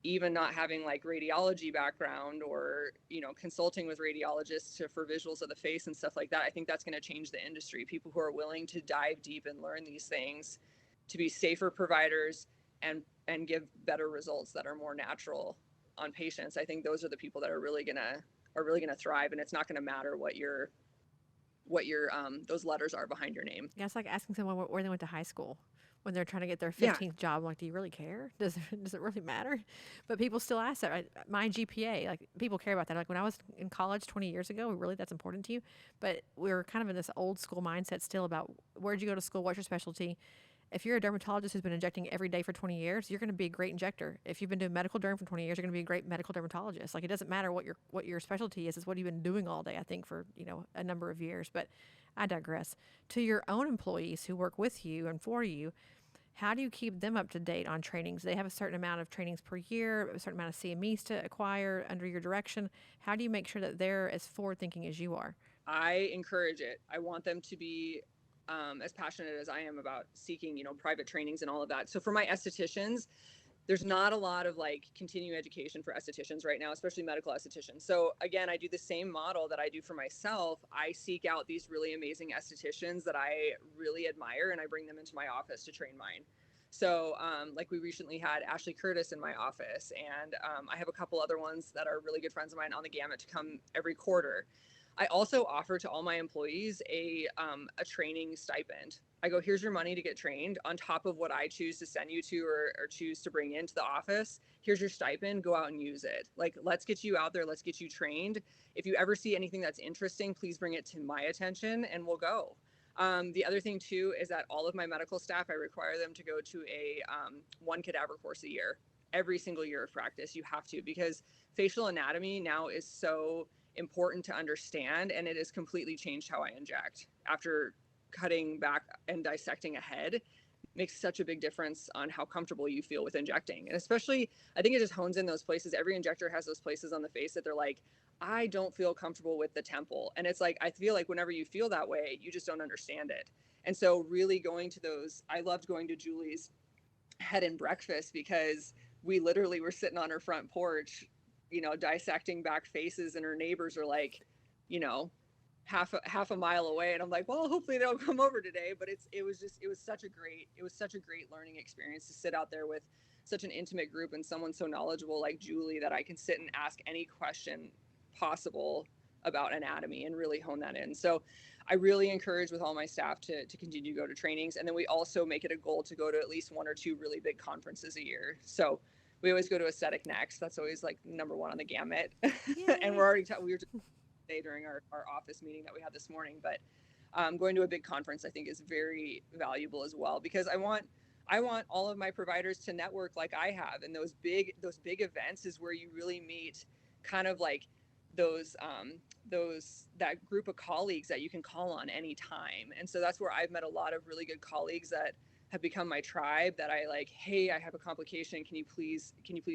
even not having like radiology background, or consulting with radiologists for visuals of the face and stuff like that, I think that's going to change the industry. People who are willing to dive deep and learn these things to be safer providers and give better results that are more natural on patients. I think those are the people that are really gonna thrive, and it's not going to matter what your those letters are behind your name. Yeah, it's like asking someone where they went to high school when they're trying to get their Yeah. 15th job. Like, do you really care? Does it really matter? But people still ask that. Right? My GPA, like, people care about that. Like, when I was in college 20 years ago, really, that's important to you. But we're kind of in this old school mindset still about, where'd you go to school? What's your specialty? If you're a dermatologist who's been injecting every day for 20 years, you're going to be a great injector. If you've been doing medical derm for 20 years, you're going to be a great medical dermatologist. Like, it doesn't matter what your specialty is. It's what you've been doing all day, I think, for, a number of years. But I digress. To your own employees who work with you and for you, how do you keep them up to date on trainings? They have a certain amount of trainings per year, a certain amount of CMEs to acquire under your direction. How do you make sure that they're as forward thinking as you are? I encourage it. I want them to be as passionate as I am about seeking, private trainings and all of that. So for my estheticians, there's not a lot of like continuing education for estheticians right now, especially medical estheticians. So again, I do the same model that I do for myself. I seek out these really amazing estheticians that I really admire, and I bring them into my office to train mine. So like we recently had Ashley Curtis in my office, and I have a couple other ones that are really good friends of mine on the gamut to come every quarter. I also offer to all my employees a training stipend. I go, here's your money to get trained on top of what I choose to send you to or choose to bring into the office. Here's your stipend. Go out and use it. Like, let's get you out there. Let's get you trained. If you ever see anything that's interesting, please bring it to my attention and we'll go. The other thing too is that all of my medical staff, I require them to go to a one cadaver course a year. Every single year of practice, you have to, because facial anatomy now is so important to understand, and it has completely changed how I inject. After cutting back and dissecting a head, makes such a big difference on how comfortable you feel with injecting. And especially, I think it just hones in those places. Every injector has those places on the face that they're like, I don't feel comfortable with the temple. And it's like, I feel like whenever you feel that way, you just don't understand it. And so really going to those, I loved going to Julie's head and breakfast, because we literally were sitting on her front porch, dissecting back faces, and her neighbors are like, half a mile away, and I'm like, well, hopefully they'll come over today. But it was such a great learning experience to sit out there with such an intimate group and someone so knowledgeable like Julie, that I can sit and ask any question possible about anatomy and really hone that in. So I really encourage with all my staff to continue to go to trainings. And then we also make it a goal to go to at least one or two really big conferences a year. So we always go to Aesthetic Next. That's always like number one on the gamut. And we were just today during our office meeting that we had this morning, but going to a big conference I think is very valuable as well, because I want all of my providers to network like I have. And those big events is where you really meet kind of like that group of colleagues that you can call on anytime. And so that's where I've met a lot of really good colleagues that have become my tribe, that I like, hey, I have a complication. Can you please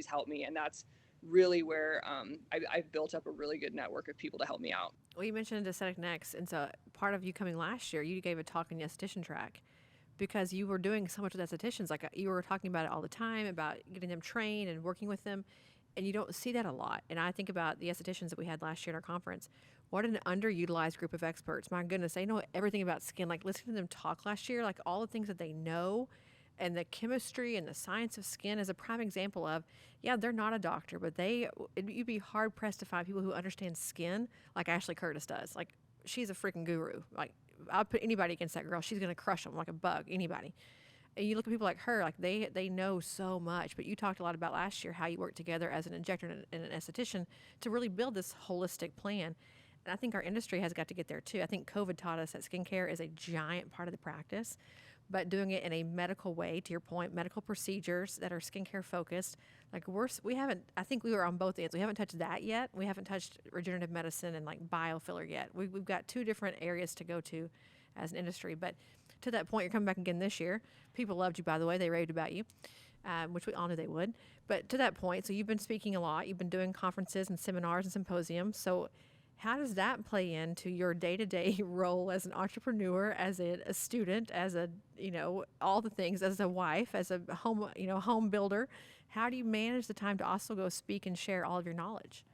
help me? And that's really where I've built up a really good network of people to help me out. Well, you mentioned Aesthetic Next, and so part of you coming last year, you gave a talk in the esthetician track, because you were doing so much with estheticians. Like, you were talking about it all the time, about getting them trained and working with them, and you don't see that a lot. And I think about the estheticians that we had last year at our conference. What an underutilized group of experts. My goodness, they know everything about skin. Like, listening to them talk last year, like all the things that they know, and the chemistry and the science of skin is a prime example of, yeah, they're not a doctor, but you'd be hard pressed to find people who understand skin like Ashley Curtis does. Like, she's a freaking guru. Like, I'll put anybody against that girl. She's going to crush them like a bug, anybody. And you look at people like her, like they know so much. But you talked a lot about last year how you worked together as an injector and an esthetician to really build this holistic plan. And I think our industry has got to get there too. I think COVID taught us that skincare is a giant part of the practice, but doing it in a medical way, to your point, medical procedures that are skincare focused. Like, we haven't, I think we were on both ends. We haven't touched that yet. We haven't touched regenerative medicine and like biofiller yet. We've got two different areas to go to as an industry. But to that point, you're coming back again this year. People loved you, by the way. They raved about you, which we all knew they would. But to that point, so you've been speaking a lot. You've been doing conferences and seminars and symposiums. So how does that play into your day-to-day role as an entrepreneur, as a student, as a, all the things, as a wife, as a home builder? How do you manage the time to also go speak and share all of your knowledge?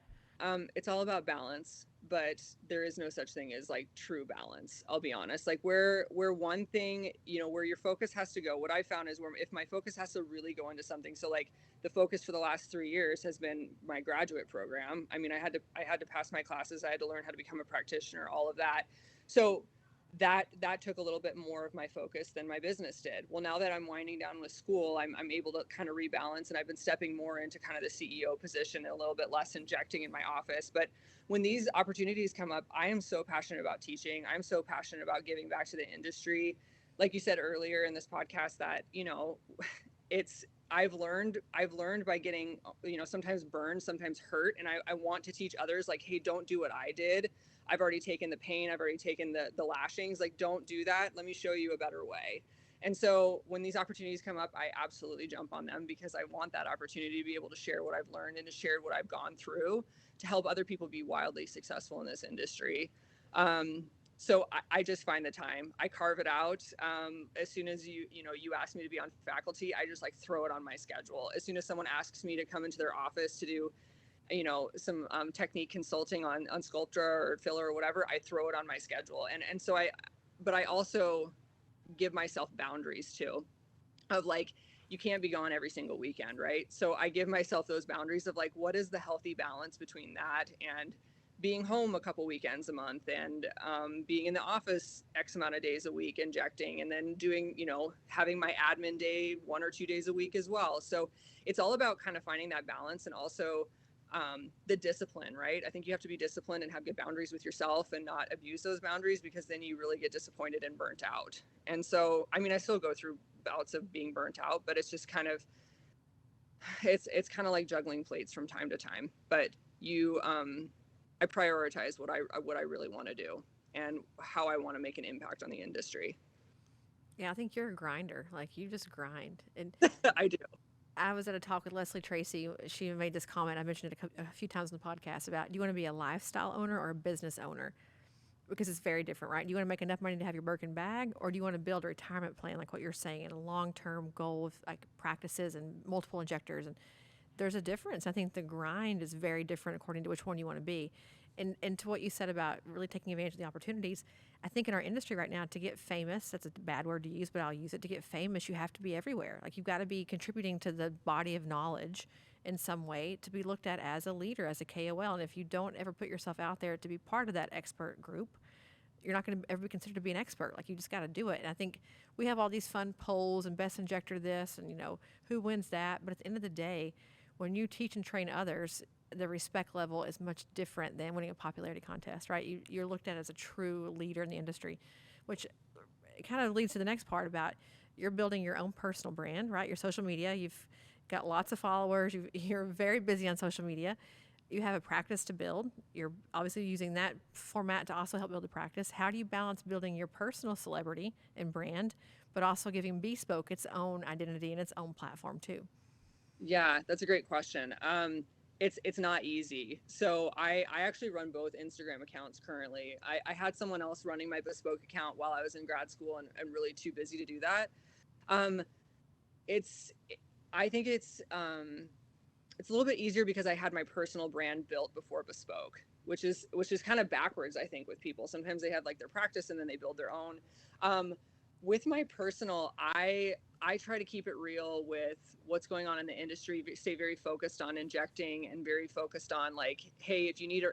It's all about balance, but there is no such thing as like true balance. I'll be honest. Like, where one thing, where your focus has to go. What I found is if my focus has to really go into something. So like the focus for the last 3 years has been my graduate program. I mean, I had to pass my classes. I had to learn how to become a practitioner, all of that. So that took a little bit more of my focus than my business did. Well, now that I'm winding down with school, I'm able to kind of rebalance, and I've been stepping more into kind of the CEO position and a little bit less injecting in my office. But when these opportunities come up, I am so passionate about teaching. I'm so passionate about giving back to the industry. like you said earlier in this podcast, that, it's, I've learned by getting, sometimes burned, sometimes hurt. And I want to teach others, like, hey, don't do what I did. I've already taken the pain. I've already taken the lashings. Like, don't do that. Let me show you a better way. And so when these opportunities come up, I absolutely jump on them, because I want that opportunity to be able to share what I've learned and to share what I've gone through to help other people be wildly successful in this industry. So I just find the time. I carve it out. As soon as you ask me to be on faculty, I just like throw it on my schedule. As soon as someone asks me to come into their office to do, some technique consulting on Sculptra or filler or whatever, I throw it on my schedule. And so but I also give myself boundaries too, of like, you can't be gone every single weekend, right? So I give myself those boundaries of like, what is the healthy balance between that and being home a couple weekends a month, and being in the office X amount of days a week injecting, and then doing, having my admin day 1 or 2 days a week as well. So it's all about kind of finding that balance, and also the discipline, right? I think you have to be disciplined and have good boundaries with yourself and not abuse those boundaries, because then you really get disappointed and burnt out. And so, I mean, I still go through bouts of being burnt out, but it's just kind of, it's kind of like juggling plates from time to time. But I prioritize what I really want to do and how I want to make an impact on the industry. Yeah, I think you're a grinder. Like, you just grind. And I do. I was at a talk with Leslie Tracy. She made this comment. I mentioned it a few times in the podcast about, do you want to be a lifestyle owner or a business owner? Because it's very different, right? Do you want to make enough money to have your Birkin bag, or do you want to build a retirement plan, like what you're saying, and a long-term goal of like practices and multiple injectors? And there's a difference. I think the grind is very different according to which one you want to be. And to what you said about really taking advantage of the opportunities, I think in our industry right now, to get famous, that's a bad word to use, but I'll use it. To get famous, you have to be everywhere. Like, you've got to be contributing to the body of knowledge in some way to be looked at as a leader, as a KOL. And if you don't ever put yourself out there to be part of that expert group, you're not going to ever be considered to be an expert. Like, you just got to do it. And I think we have all these fun polls and best injector this and, who wins that. But at the end of the day, when you teach and train others, the respect level is much different than winning a popularity contest, right? You're looked at as a true leader in the industry, which kind of leads to the next part about you're building your own personal brand, right? Your social media, you've got lots of followers. You're very busy on social media. You have a practice to build. You're obviously using that format to also help build a practice. How do you balance building your personal celebrity and brand, but also giving Bespoke its own identity and its own platform too? Yeah, that's a great question. It's not easy. So I actually run both Instagram accounts currently. I had someone else running my Bespoke account while I was in grad school, and I'm really too busy to do that. It's I think it's a little bit easier because I had my personal brand built before Bespoke, which is kind of backwards, I think, with people. Sometimes they have like their practice and then they build their own. With my personal, I try to keep it real with what's going on in the industry, stay very focused on injecting and very focused on like, hey, if you need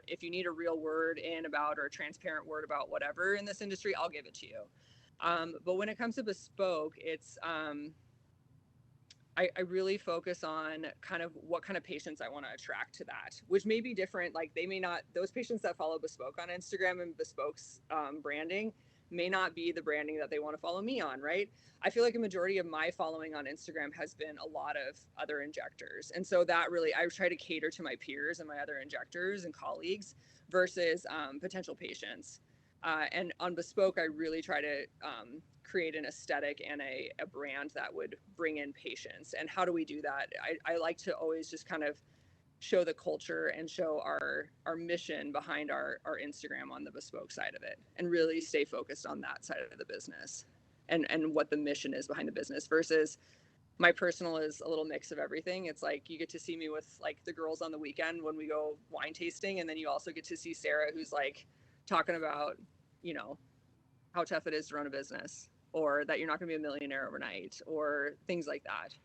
a real word in about, or a transparent word about whatever in this industry, I'll give it to you. But when it comes to Bespoke, it's I really focus on kind of what kind of patients I want to attract to that, which may be different. Like, they may not, those patients that follow Bespoke on Instagram and Bespoke's branding may not be the branding that they want to follow me on, right? I feel like a majority of my following on Instagram has been a lot of other injectors. And so that really, I try to cater to my peers and my other injectors and colleagues versus potential patients. And on Bespoke, I really try to create an aesthetic and a brand that would bring in patients. And how do we do that? I like to always just kind of show the culture and show our mission behind our Instagram on the Bespoke side of it, and really stay focused on that side of the business and what the mission is behind the business, versus my personal is a little mix of everything. It's like you get to see me with like the girls on the weekend when we go wine tasting, and then you also get to see Sarah, who's like talking about, how tough it is to run a business, or that you're not going to be a millionaire overnight, or things like that.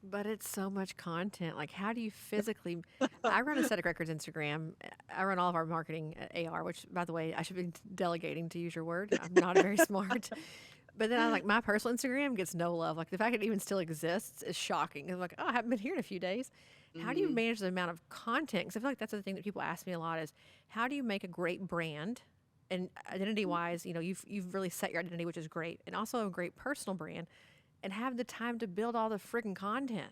But it's so much content. Like, how do you physically? I run Aesthetic Records Instagram. I run all of our marketing at AR, which, by the way, I should be delegating, to use your word. I'm not very smart. But then my personal Instagram gets no love. Like, the fact it even still exists is shocking. I'm like, oh, I haven't been here in a few days. How do you manage the amount of content? Because I feel like that's the thing that people ask me a lot is, how do you make a great brand And identity wise, you've really set your identity, which is great, and also a great personal brand, and have the time to build all the freaking content.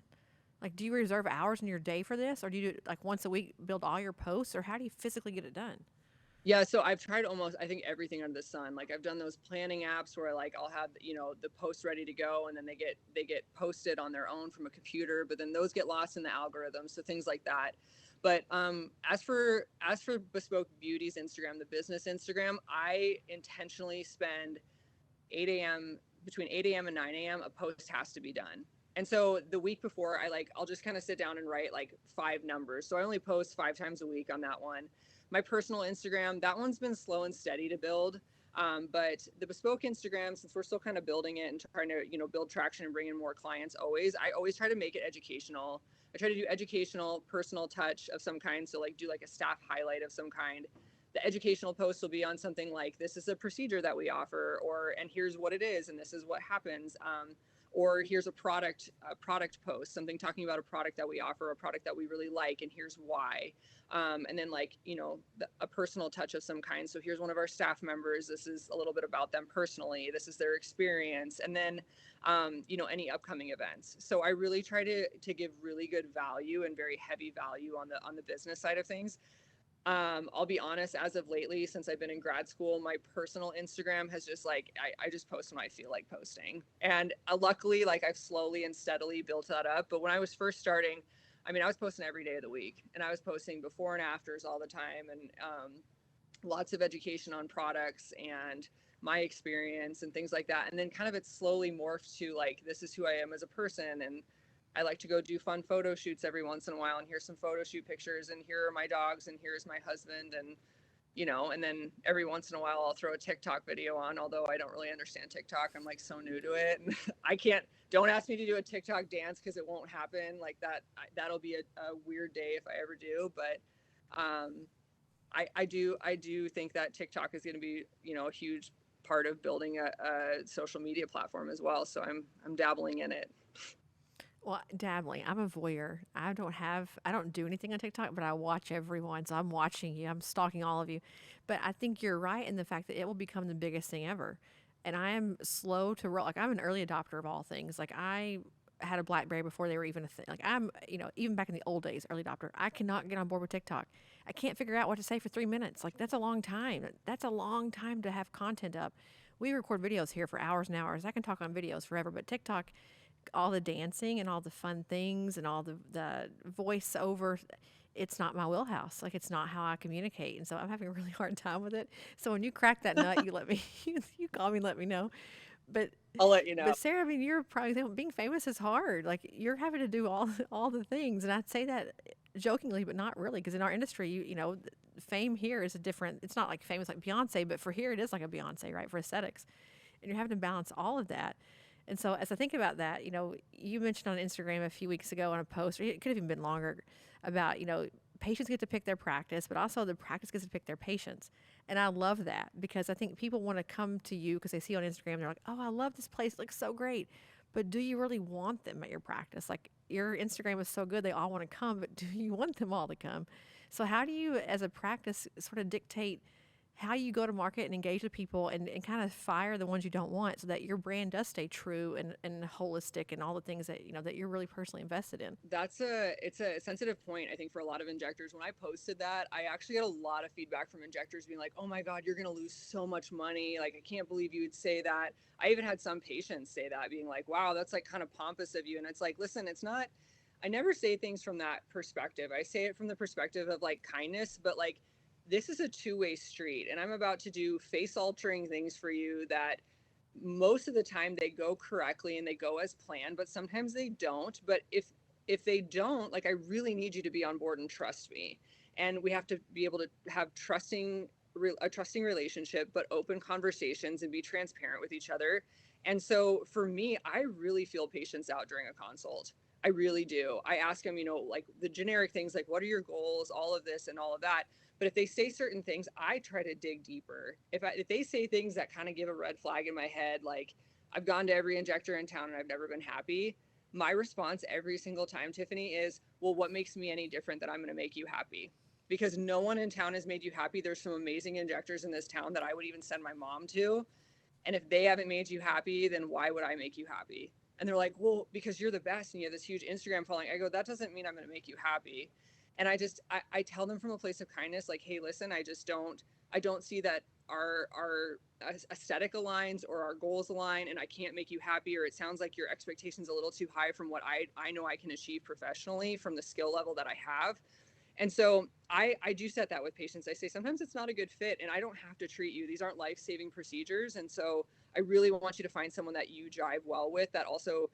Like, do you reserve hours in your day for this, or do you do it like once a week, build all your posts, or how do you physically get it done? Yeah, so I've tried almost, I think, everything under the sun. Like I've done those planning apps where like I'll have, the posts ready to go, and then they get posted on their own from a computer, but then those get lost in the algorithm. So things like that. But as for Bespoke Beauty's Instagram, the business Instagram, I intentionally spend 8 a.m. between 8 a.m. and 9 a.m. a post has to be done. And so the week before, I'll just kind of sit down and write like 5 numbers. So I only post 5 times a week on that one. My personal Instagram, that one's been slow and steady to build. But the Bespoke Instagram, since we're still kind of building it and trying to, build traction and bring in more clients, I always try to make it educational. I try to do educational, personal touch of some kind. So like do like a staff highlight of some kind. The educational post will be on something like, this is a procedure that we offer, and here's what it is, and this is what happens. Or here's a product post, something talking about a product that we offer, a product that we really like, and here's why. And then like, a personal touch of some kind. So here's one of our staff members. This is a little bit about them personally. This is their experience. And then, any upcoming events. So I really try to give really good value and very heavy value on the business side of things. I'll be honest, as of lately, since I've been in grad school, my personal Instagram has just like, I just post when I feel like posting. And luckily, like I've slowly and steadily built that up. But when I was first starting, I was posting every day of the week, and I was posting before and afters all the time, and lots of education on products and my experience and things like that. And then kind of it slowly morphed to like, this is who I am as a person. And I like to go do fun photo shoots every once in a while, and here's some photo shoot pictures, and here are my dogs, and here's my husband, and and then every once in a while I'll throw a TikTok video on, although I don't really understand TikTok. I'm like so new to it, and don't ask me to do a TikTok dance because it won't happen like that. That'll be a weird day if I ever do. But I do think that TikTok is going to be, a huge part of building a social media platform as well. So I'm dabbling in it. Well, dabbling. I'm a voyeur. I don't do anything on TikTok, but I watch everyone. So I'm watching you. I'm stalking all of you. But I think you're right in the fact that it will become the biggest thing ever. And I am slow to roll. Like, I'm an early adopter of all things. Like, I had a BlackBerry before they were even a thing. Like, I'm, even back in the old days, early adopter. I cannot get on board with TikTok. I can't figure out what to say for 3 minutes. Like, that's a long time. That's a long time to have content up. We record videos here for hours and hours. I can talk on videos forever, but TikTok, all the dancing and all the fun things and all the voiceover, it's not my wheelhouse. Like, it's not how I communicate. And so I'm having a really hard time with it. So when you crack that nut, you let me, you call me, let me know. But I'll let you know. But Sarah, you're probably, being famous is hard. Like, you're having to do all the things. And I'd say that jokingly, but not really. Because in our industry, fame here is a different, it's not like famous like Beyonce, but for here it is like a Beyonce, right? For aesthetics. And you're having to balance all of that. And so as I think about that, you mentioned on Instagram a few weeks ago on a post, or it could have even been longer, about, patients get to pick their practice, but also the practice gets to pick their patients. And I love that because I think people want to come to you because they see on Instagram, they're like, oh, I love this place. It looks so great. But do you really want them at your practice? Like, your Instagram is so good, they all want to come, but do you want them all to come? So how do you, as a practice, sort of dictate how you go to market and engage with people and kind of fire the ones you don't want so that your brand does stay true and holistic and all the things that, that you're really personally invested in? It's a sensitive point, I think, for a lot of injectors. When I posted that, I actually got a lot of feedback from injectors being like, oh my God, you're going to lose so much money. Like, I can't believe you would say that. I even had some patients say that, being like, wow, that's like kind of pompous of you. And it's like, listen, it's not, I never say things from that perspective. I say it from the perspective of like kindness, but like, this is a two-way street, and I'm about to do face-altering things for you that most of the time they go correctly and they go as planned, but sometimes they don't. But if they don't, like, I really need you to be on board and trust me. And we have to be able to have a trusting relationship, but open conversations and be transparent with each other. And so for me, I really feel patients out during a consult. I really do. I ask them, like the generic things like, what are your goals, all of this and all of that. But if they say certain things, I try to dig deeper. If they say things that kind of give a red flag in my head, like, I've gone to every injector in town and I've never been happy, my response every single time, Tiffany, is, well, what makes me any different that I'm going to make you happy? because no one in town has made you happy. There's some amazing injectors in this town that I would even send my mom to. And if they haven't made you happy, then why would I make you happy? And they're like, well, because you're the best and you have this huge Instagram following. I go, that doesn't mean I'm going to make you happy. And I tell them from a place of kindness, like, hey, listen, I don't see that our aesthetic aligns or our goals align, and I can't make you happy, or it sounds like your expectations a little too high from what I know I can achieve professionally from the skill level that I have. And so I do set that with patients. I say, sometimes it's not a good fit and I don't have to treat you. These aren't life-saving procedures. And so I really want you to find someone that you jive well with, that also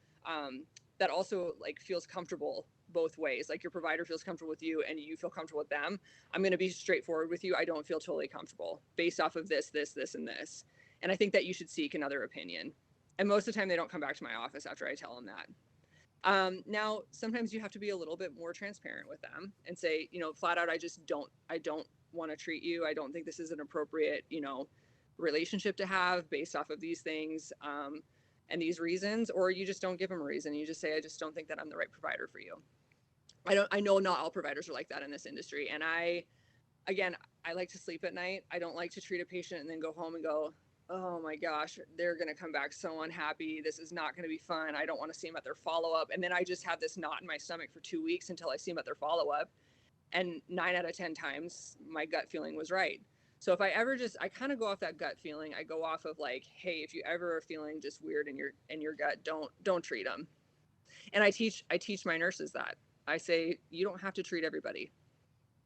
like feels comfortable both ways. Like your provider feels comfortable with you and you feel comfortable with them. I'm going to be straightforward with you. I don't feel totally comfortable based off of this, and this. And I think that you should seek another opinion. And most of the time they don't come back to my office after I tell them that. Now, sometimes you have to be a little bit more transparent with them and say, flat out, I don't want to treat you. I don't think this is an appropriate, relationship to have based off of these things, and these reasons, or you just don't give them a reason. You just say, I just don't think that I'm the right provider for you. I know not all providers are like that in this industry. And I like to sleep at night. I don't like to treat a patient and then go home and go, oh my gosh, they're going to come back so unhappy. This is not going to be fun. I don't want to see them at their follow-up. And then I just have this knot in my stomach for 2 weeks until I see them at their follow-up. And 9 out of 10 times my gut feeling was right. So if I kind of go off that gut feeling. I go off of like, hey, if you ever are feeling just weird in your gut, don't treat them. And I teach my nurses that. I say, you don't have to treat everybody.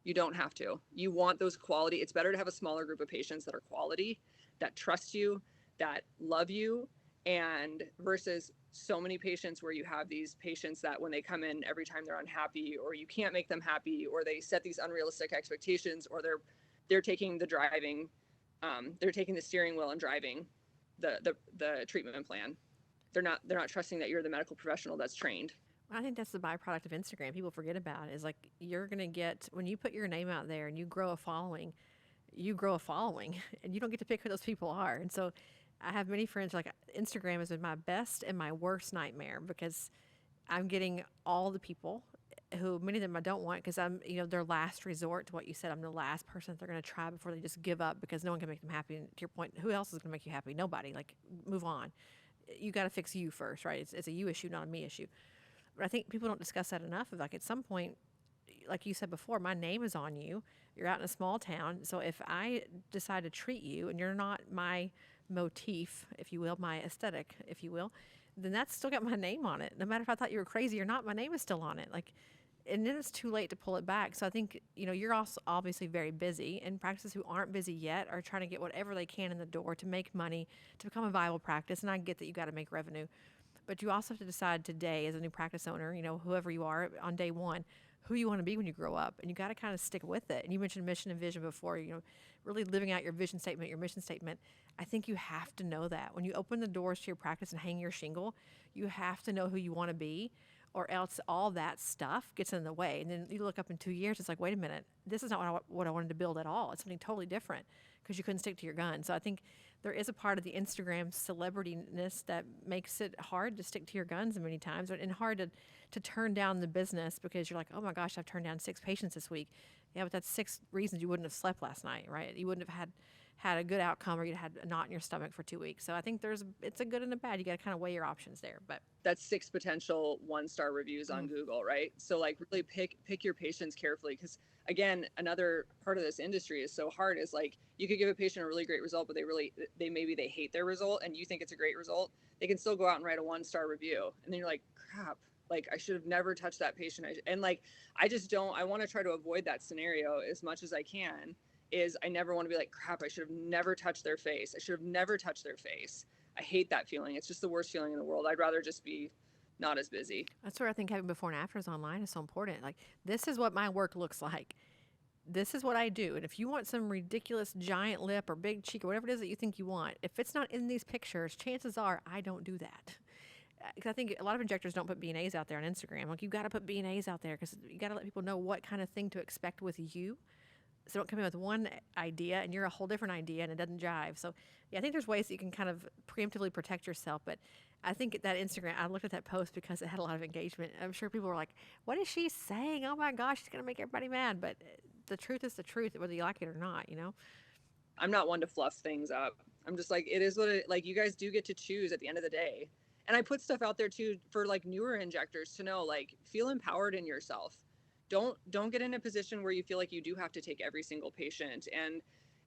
You don't have to. You want those quality. It's better to have a smaller group of patients that are quality, that trust you, that love you, and versus so many patients where you have these patients that when they come in, every time they're unhappy, or you can't make them happy, or they set these unrealistic expectations, or they're taking the driving, they're taking the steering wheel and driving the treatment plan. They're not trusting that you're the medical professional that's trained. I think that's the byproduct of Instagram. People forget about is like you're going to get, when you put your name out there and you grow a following, and you don't get to pick who those people are. And so I have many friends like Instagram has been my best and my worst nightmare because I'm getting all the people who many of them I don't want because I'm, their last resort to what you said. I'm the last person that they're going to try before they just give up because no one can make them happy. And to your point, who else is going to make you happy? Nobody. Like, move on. You got to fix you first, right? It's a you issue, not a me issue. But I think people don't discuss that enough. Of like at some point, like you said before, my name is on you. You're out in a small town. So if I decide to treat you and you're not my motif, if you will, my aesthetic, if you will, then that's still got my name on it. No matter if I thought you were crazy or not, my name is still on it. Like, and then it's too late to pull it back. So I think, you're also obviously very busy, and practices who aren't busy yet are trying to get whatever they can in the door to make money, to become a viable practice. And I get that you got to make revenue. But you also have to decide today as a new practice owner, whoever you are on day one, who you want to be when you grow up. And you got to kind of stick with it. And you mentioned mission and vision before, really living out your vision statement, your mission statement. I think you have to know that. When you open the doors to your practice and hang your shingle, you have to know who you want to be, or else all that stuff gets in the way. And then you look up in 2 years, it's like, wait a minute, this is not what I wanted to build at all. It's something totally different because you couldn't stick to your gun. So I think there is a part of the Instagram celebrityness that makes it hard to stick to your guns many times, and hard to turn down the business because you're like, oh my gosh, I've turned down 6 patients this week. Yeah, but that's 6 reasons you wouldn't have slept last night, right? You wouldn't have had a good outcome, or you'd had a knot in your stomach for 2 weeks. So I think it's a good and a bad. You got to kind of weigh your options there. But that's 6 potential 1-star reviews on Google, right? So like really pick your patients carefully, because again, another part of this industry is so hard is like you could give a patient a really great result, but they hate their result and you think it's a great result. They can still go out and write a 1-star review. And then you're like, crap, like I should have never touched that patient. I want to try to avoid that scenario as much as I can. I never want to be like, crap, I should have never touched their face. I should have never touched their face. I hate that feeling. It's just the worst feeling in the world. I'd rather just be not as busy. That's where I think having before and afters online is so important. Like, this is what my work looks like. This is what I do. And if you want some ridiculous giant lip or big cheek or whatever it is that you think you want, if it's not in these pictures, chances are I don't do that. Because I think a lot of injectors don't put B&As out there on Instagram. Like, you got to put B&As out there because you got to let people know what kind of thing to expect with you. So don't come in with one idea and you're a whole different idea and it doesn't jive. So yeah, I think there's ways that you can kind of preemptively protect yourself. But I think that Instagram, I looked at that post because it had a lot of engagement. I'm sure people were like, what is she saying? Oh my gosh, she's going to make everybody mad. But the truth is the truth, whether you like it or not, you know? I'm not one to fluff things up. I'm just like, it is what it, like, you guys do get to choose at the end of the day. And I put stuff out there too for like newer injectors to know, like, feel empowered in yourself. Don't get in a position where you feel like you do have to take every single patient.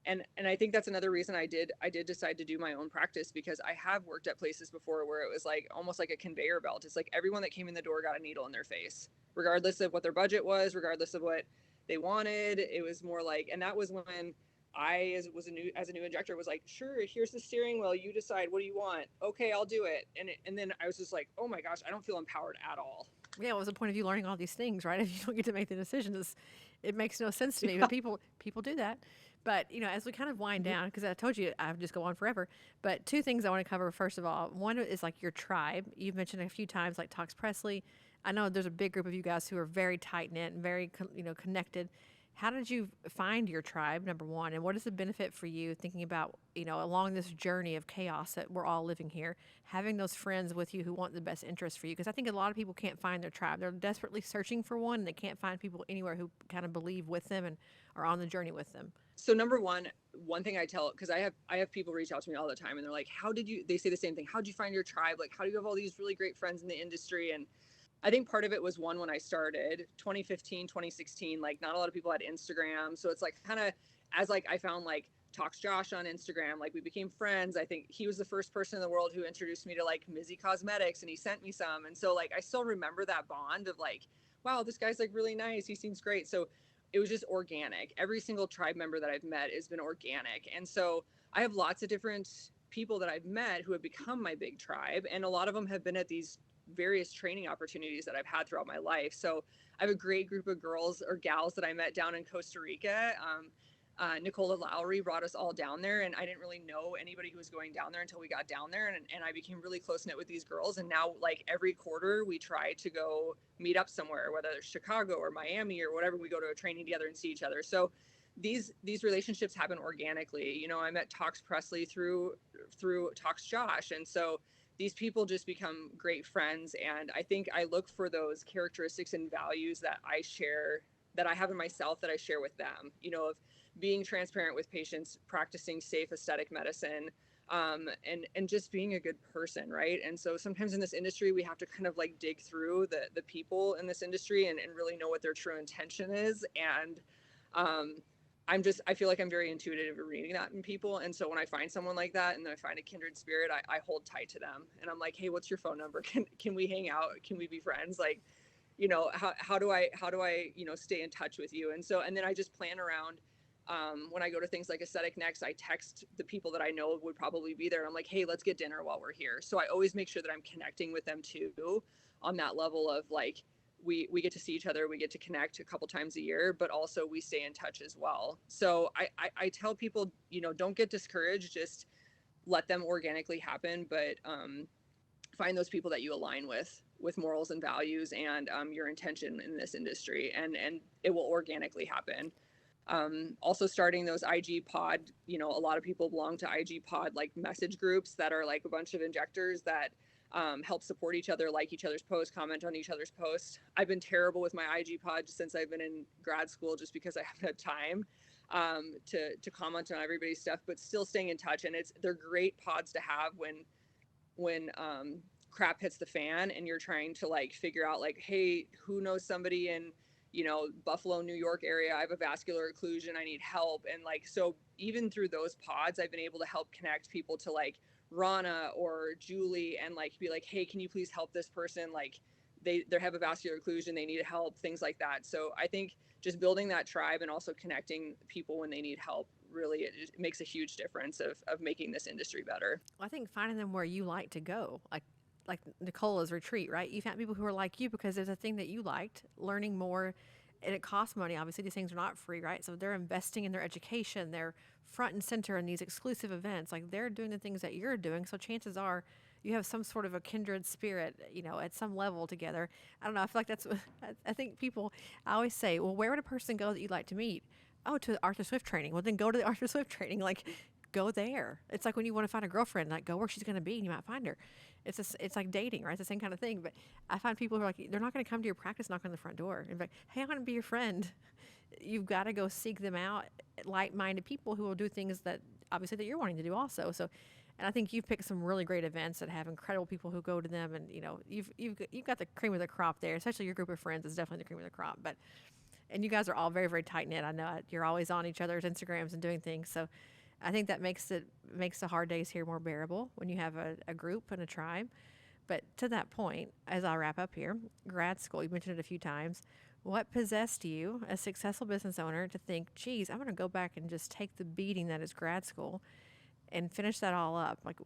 And I think that's another reason I did decide to do my own practice, because I have worked at places before where it was like almost like a conveyor belt. It's like everyone that came in the door got a needle in their face, regardless of what their budget was, regardless of what they wanted. It was more like, and that was when I as a new injector was like, sure, here's the steering wheel. You decide, what do you want? Okay, I'll do it. And then I was just like, oh my gosh, I don't feel empowered at all. Yeah, what was the point of you learning all these things, right? If you don't get to make the decisions, it makes no sense to me. Yeah. But people do that. But you know, as we kind of wind down, because I told you I would just go on forever. But two things I want to cover. First of all, one is like your tribe. You've mentioned a few times, like Tox Presley. I know there's a big group of you guys who are very tight knit and very connected. How did you find your tribe, number one, and what is the benefit for you thinking about, along this journey of chaos that we're all living here, having those friends with you who want the best interest for you? Because I think a lot of people can't find their tribe. They're desperately searching for one, and they can't find people anywhere who kind of believe with them and are on the journey with them. So number one thing I tell, because I have people reach out to me all the time, and they're like, they say the same thing. How'd you find your tribe? Like, how do you have all these really great friends in the industry? And I think part of it was when I started 2015, 2016, like not a lot of people had Instagram. So it's like kind of as like I found like Talks Josh on Instagram, like we became friends. I think he was the first person in the world who introduced me to like Mizzy Cosmetics, and he sent me some. And so like I still remember that bond of like, wow, this guy's like really nice. He seems great. So it was just organic. Every single tribe member that I've met has been organic. And so I have lots of different people that I've met who have become my big tribe. And a lot of them have been at these various training opportunities that I've had throughout my life. So I have a great group of girls or gals that I met down in Costa Rica. Nicola Lowry brought us all down there, and I didn't really know anybody who was going down there until we got down there. And I became really close knit with these girls. And now like every quarter we try to go meet up somewhere, whether it's Chicago or Miami or whatever, we go to a training together and see each other. So these relationships happen organically. I met Tox Presley through Tox Josh. And so these people just become great friends. And I think I look for those characteristics and values that I share, that I have in myself, that I share with them, of being transparent with patients, practicing safe aesthetic medicine, and just being a good person, right? And so sometimes in this industry, we have to kind of like dig through the people in this industry and really know what their true intention is. And I feel like I'm very intuitive at reading that in people. And so when I find someone like that and then I find a kindred spirit, I hold tight to them. And I'm like, hey, what's your phone number? Can we hang out? Can we be friends? Like, how do I, stay in touch with you? And so, and then I just plan around, when I go to things like Aesthetic Next, I text the people that I know would probably be there. And I'm like, hey, let's get dinner while we're here. So I always make sure that I'm connecting with them too, on that level of like, we get to see each other, we get to connect a couple times a year, but also we stay in touch as well. So I tell people, don't get discouraged, just let them organically happen, but find those people that you align with morals and values and your intention in this industry, and it will organically happen. Also starting those IG pod, a lot of people belong to IG pod, like message groups that are like a bunch of injectors that help support each other, like each other's posts, comment on each other's posts. I've been terrible with my IG pod since I've been in grad school, just because I haven't had time to comment on everybody's stuff, but still staying in touch. And they're great pods to have when crap hits the fan and you're trying to like figure out like, hey, who knows somebody in Buffalo, New York area, I have a vascular occlusion, I need help. And like, so even through those pods, I've been able to help connect people to like Rana or Julie, and like be like, hey, can you please help this person? Like they have a vascular occlusion, they need help, things like that. So I think just building that tribe and also connecting people when they need help, really, it makes a huge difference of making this industry better. Well, I think finding them where you like to go, like Nicola's retreat, right? You found people who are like you because there's a thing that you liked, learning more, and it costs money. Obviously, these things are not free, right? So they're investing in their education. They're front and center in these exclusive events. Like they're doing the things that you're doing. So chances are you have some sort of a kindred spirit, at some level together. I don't know. I feel like that's, I think people, I always say, well, where would a person go that you'd like to meet? Oh, to the Arthur Swift training. Well, then go to the Arthur Swift training. Like, go there. It's like when you want to find a girlfriend, like go where she's going to be and you might find her. it's like dating, right? It's the same kind of thing. But I find people who are like, they're not going to come to your practice, knock on the front door and be like, hey, I want to be your friend. You've got to go seek them out, like-minded people who will do things that obviously that you're wanting to do also. So, and I think you've picked some really great events that have incredible people who go to them, and you've got the cream of the crop there. Especially your group of friends is definitely the cream of the crop. But and you guys are all very, very tight knit. I know you're always on each other's Instagrams and doing things. So I think that makes the hard days here more bearable when you have a group and a tribe. But to that point, as I wrap up here, grad school, you mentioned it a few times. What possessed you, a successful business owner, to think, geez, I'm going to go back and just take the beating that is grad school and finish that all up? Like,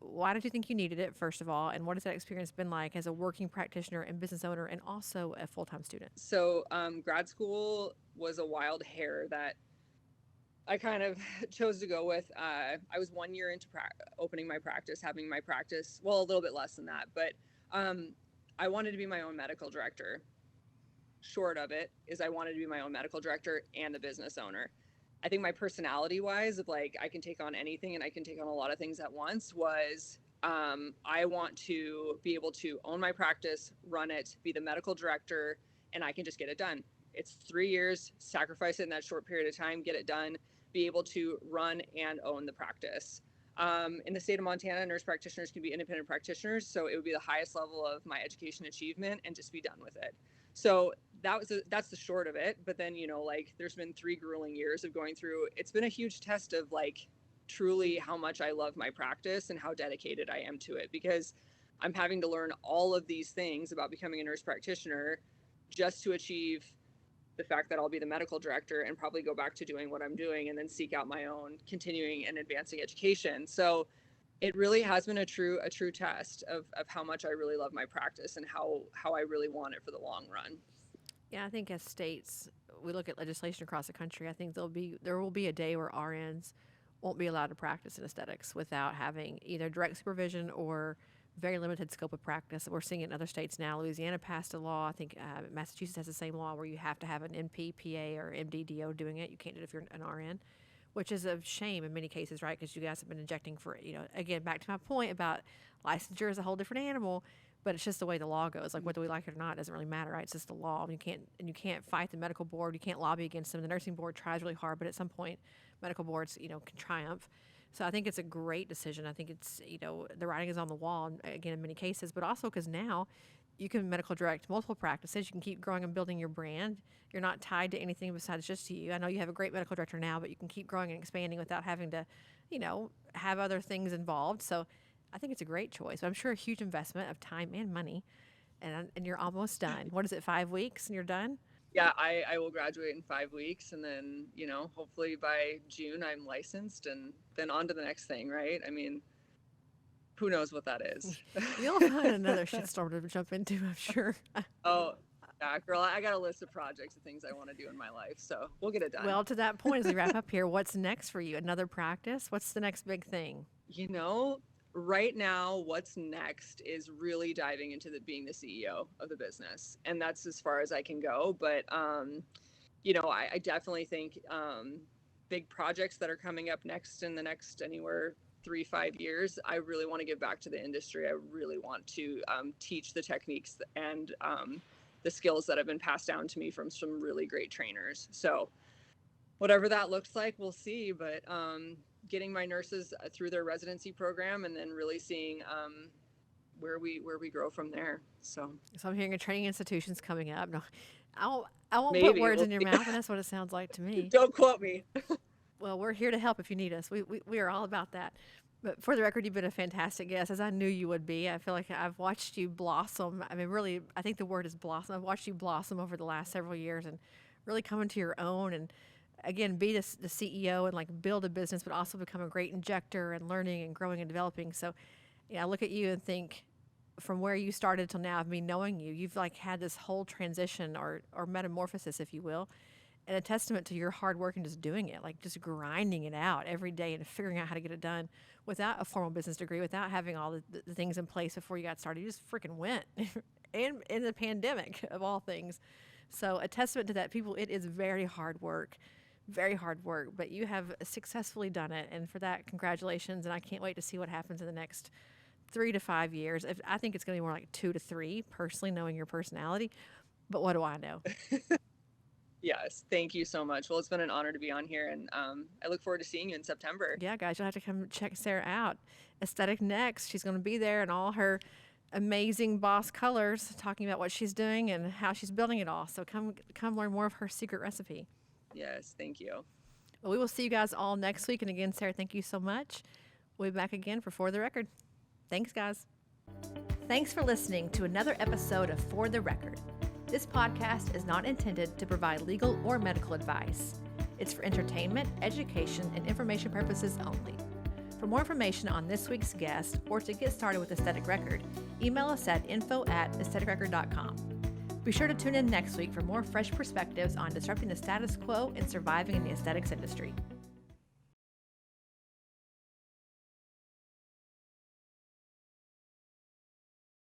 why did you think you needed it, first of all? And what has that experience been like as a working practitioner and business owner and also a full-time student? So grad school was a wild hare that I kind of chose to go with. I was 1 year into opening my practice, having my practice, well, a little bit less than that, but I wanted to be my own medical director. Short of it is I wanted to be my own medical director and the business owner. I think my personality wise of like, I can take on anything and I can take on a lot of things at once was I want to be able to own my practice, run it, be the medical director, and I can just get it done. It's 3 years, sacrifice it in that short period of time, get it done, be able to run and own the practice. In the state of Montana, nurse practitioners can be independent practitioners. So it would be the highest level of my education achievement and just be done with it. So that's the short of it. But then, like there's been 3 grueling years of going through, it's been a huge test of like truly how much I love my practice and how dedicated I am to it, because I'm having to learn all of these things about becoming a nurse practitioner just to achieve the fact that I'll be the medical director and probably go back to doing what I'm doing and then seek out my own continuing and advancing education. So it really has been a true test of how much I really love my practice and how I really want it for the long run. Yeah, I think as states, we look at legislation across the country, I think there will be a day where RNs won't be allowed to practice in aesthetics without having either direct supervision or very limited scope of practice. We're seeing it in other states now. Louisiana passed a law. I think Massachusetts has the same law where you have to have an NP, PA, or MD, doing it. You can't do it if you're an RN, which is a shame in many cases, right? Because you guys have been injecting for, again, back to my point about licensure is a whole different animal, but it's just the way the law goes. Like, whether we like it or not, it doesn't really matter, right? It's just the law. You can't fight the medical board. You can't lobby against them. The nursing board tries really hard, but at some point, medical boards, can triumph. So I think it's a great decision. I think it's, the writing is on the wall, again, in many cases, but also because now you can medical direct multiple practices. You can keep growing and building your brand. You're not tied to anything besides just you. I know you have a great medical director now, but you can keep growing and expanding without having to, have other things involved. So I think it's a great choice. I'm sure a huge investment of time and money, and you're almost done. What is it, 5 weeks and you're done? Yeah, I will graduate in 5 weeks, and then, hopefully by June I'm licensed, and then on to the next thing, right? I mean, who knows what that is? You'll find another shitstorm to jump into, I'm sure. Oh, yeah, girl, I got a list of projects and things I want to do in my life, so we'll get it done. Well, to that point, as we wrap up here, what's next for you? Another practice? What's the next big thing? Right now, what's next is really diving into being the CEO of the business. And that's as far as I can go. But, I definitely think big projects that are coming up next in the next anywhere 3-5 years, I really want to give back to the industry. I really want to teach the techniques and the skills that have been passed down to me from some really great trainers. So whatever that looks like, we'll see. But getting my nurses through their residency program and then really seeing where we grow from there. So I'm hearing a training institution's coming up. No, I won't Maybe. put words We'll in your see. mouth, but that's what it sounds like to me. Don't quote me. Well, we're here to help if you need us. We are all about that. But for the record, you've been a fantastic guest, as I knew you would be. I feel like I've watched you blossom. I mean, really, I think the word is blossom. I've watched you blossom over the last several years and really come into your own and, again, be the CEO and like build a business, but also become a great injector and learning and growing and developing. So, I look at you and think, from where you started till now, of me knowing you, you've like had this whole transition or metamorphosis, if you will, and a testament to your hard work and just doing it, like just grinding it out every day and figuring out how to get it done without a formal business degree, without having all the things in place before you got started. You just freaking went, and in the pandemic of all things. So a testament to that, people. It is very hard work, but you have successfully done it, and for that, congratulations. And I can't wait to see what happens in the next 3 to 5 years. I think it's going to be more like 2 to 3, personally, knowing your personality. But what do I know? Yes. Thank you so much. Well, it's been an honor to be on here, and I look forward to seeing you in September. Yeah, guys, you'll have to come check Sarah out. Aesthetic Next. She's going to be there in all her amazing boss colors, talking about what she's doing and how she's building it all. So come learn more of her secret recipe. Yes. Thank you. Well, we will see you guys all next week. And again, Sarah, thank you so much. We'll be back again For the Record. Thanks, guys. Thanks for listening to another episode of For the Record. This podcast is not intended to provide legal or medical advice. It's for entertainment, education, and information purposes only. For more information on this week's guest or to get started with Aesthetic Record, email us at info@aestheticrecord.com. Be sure to tune in next week for more fresh perspectives on disrupting the status quo and surviving in the aesthetics industry.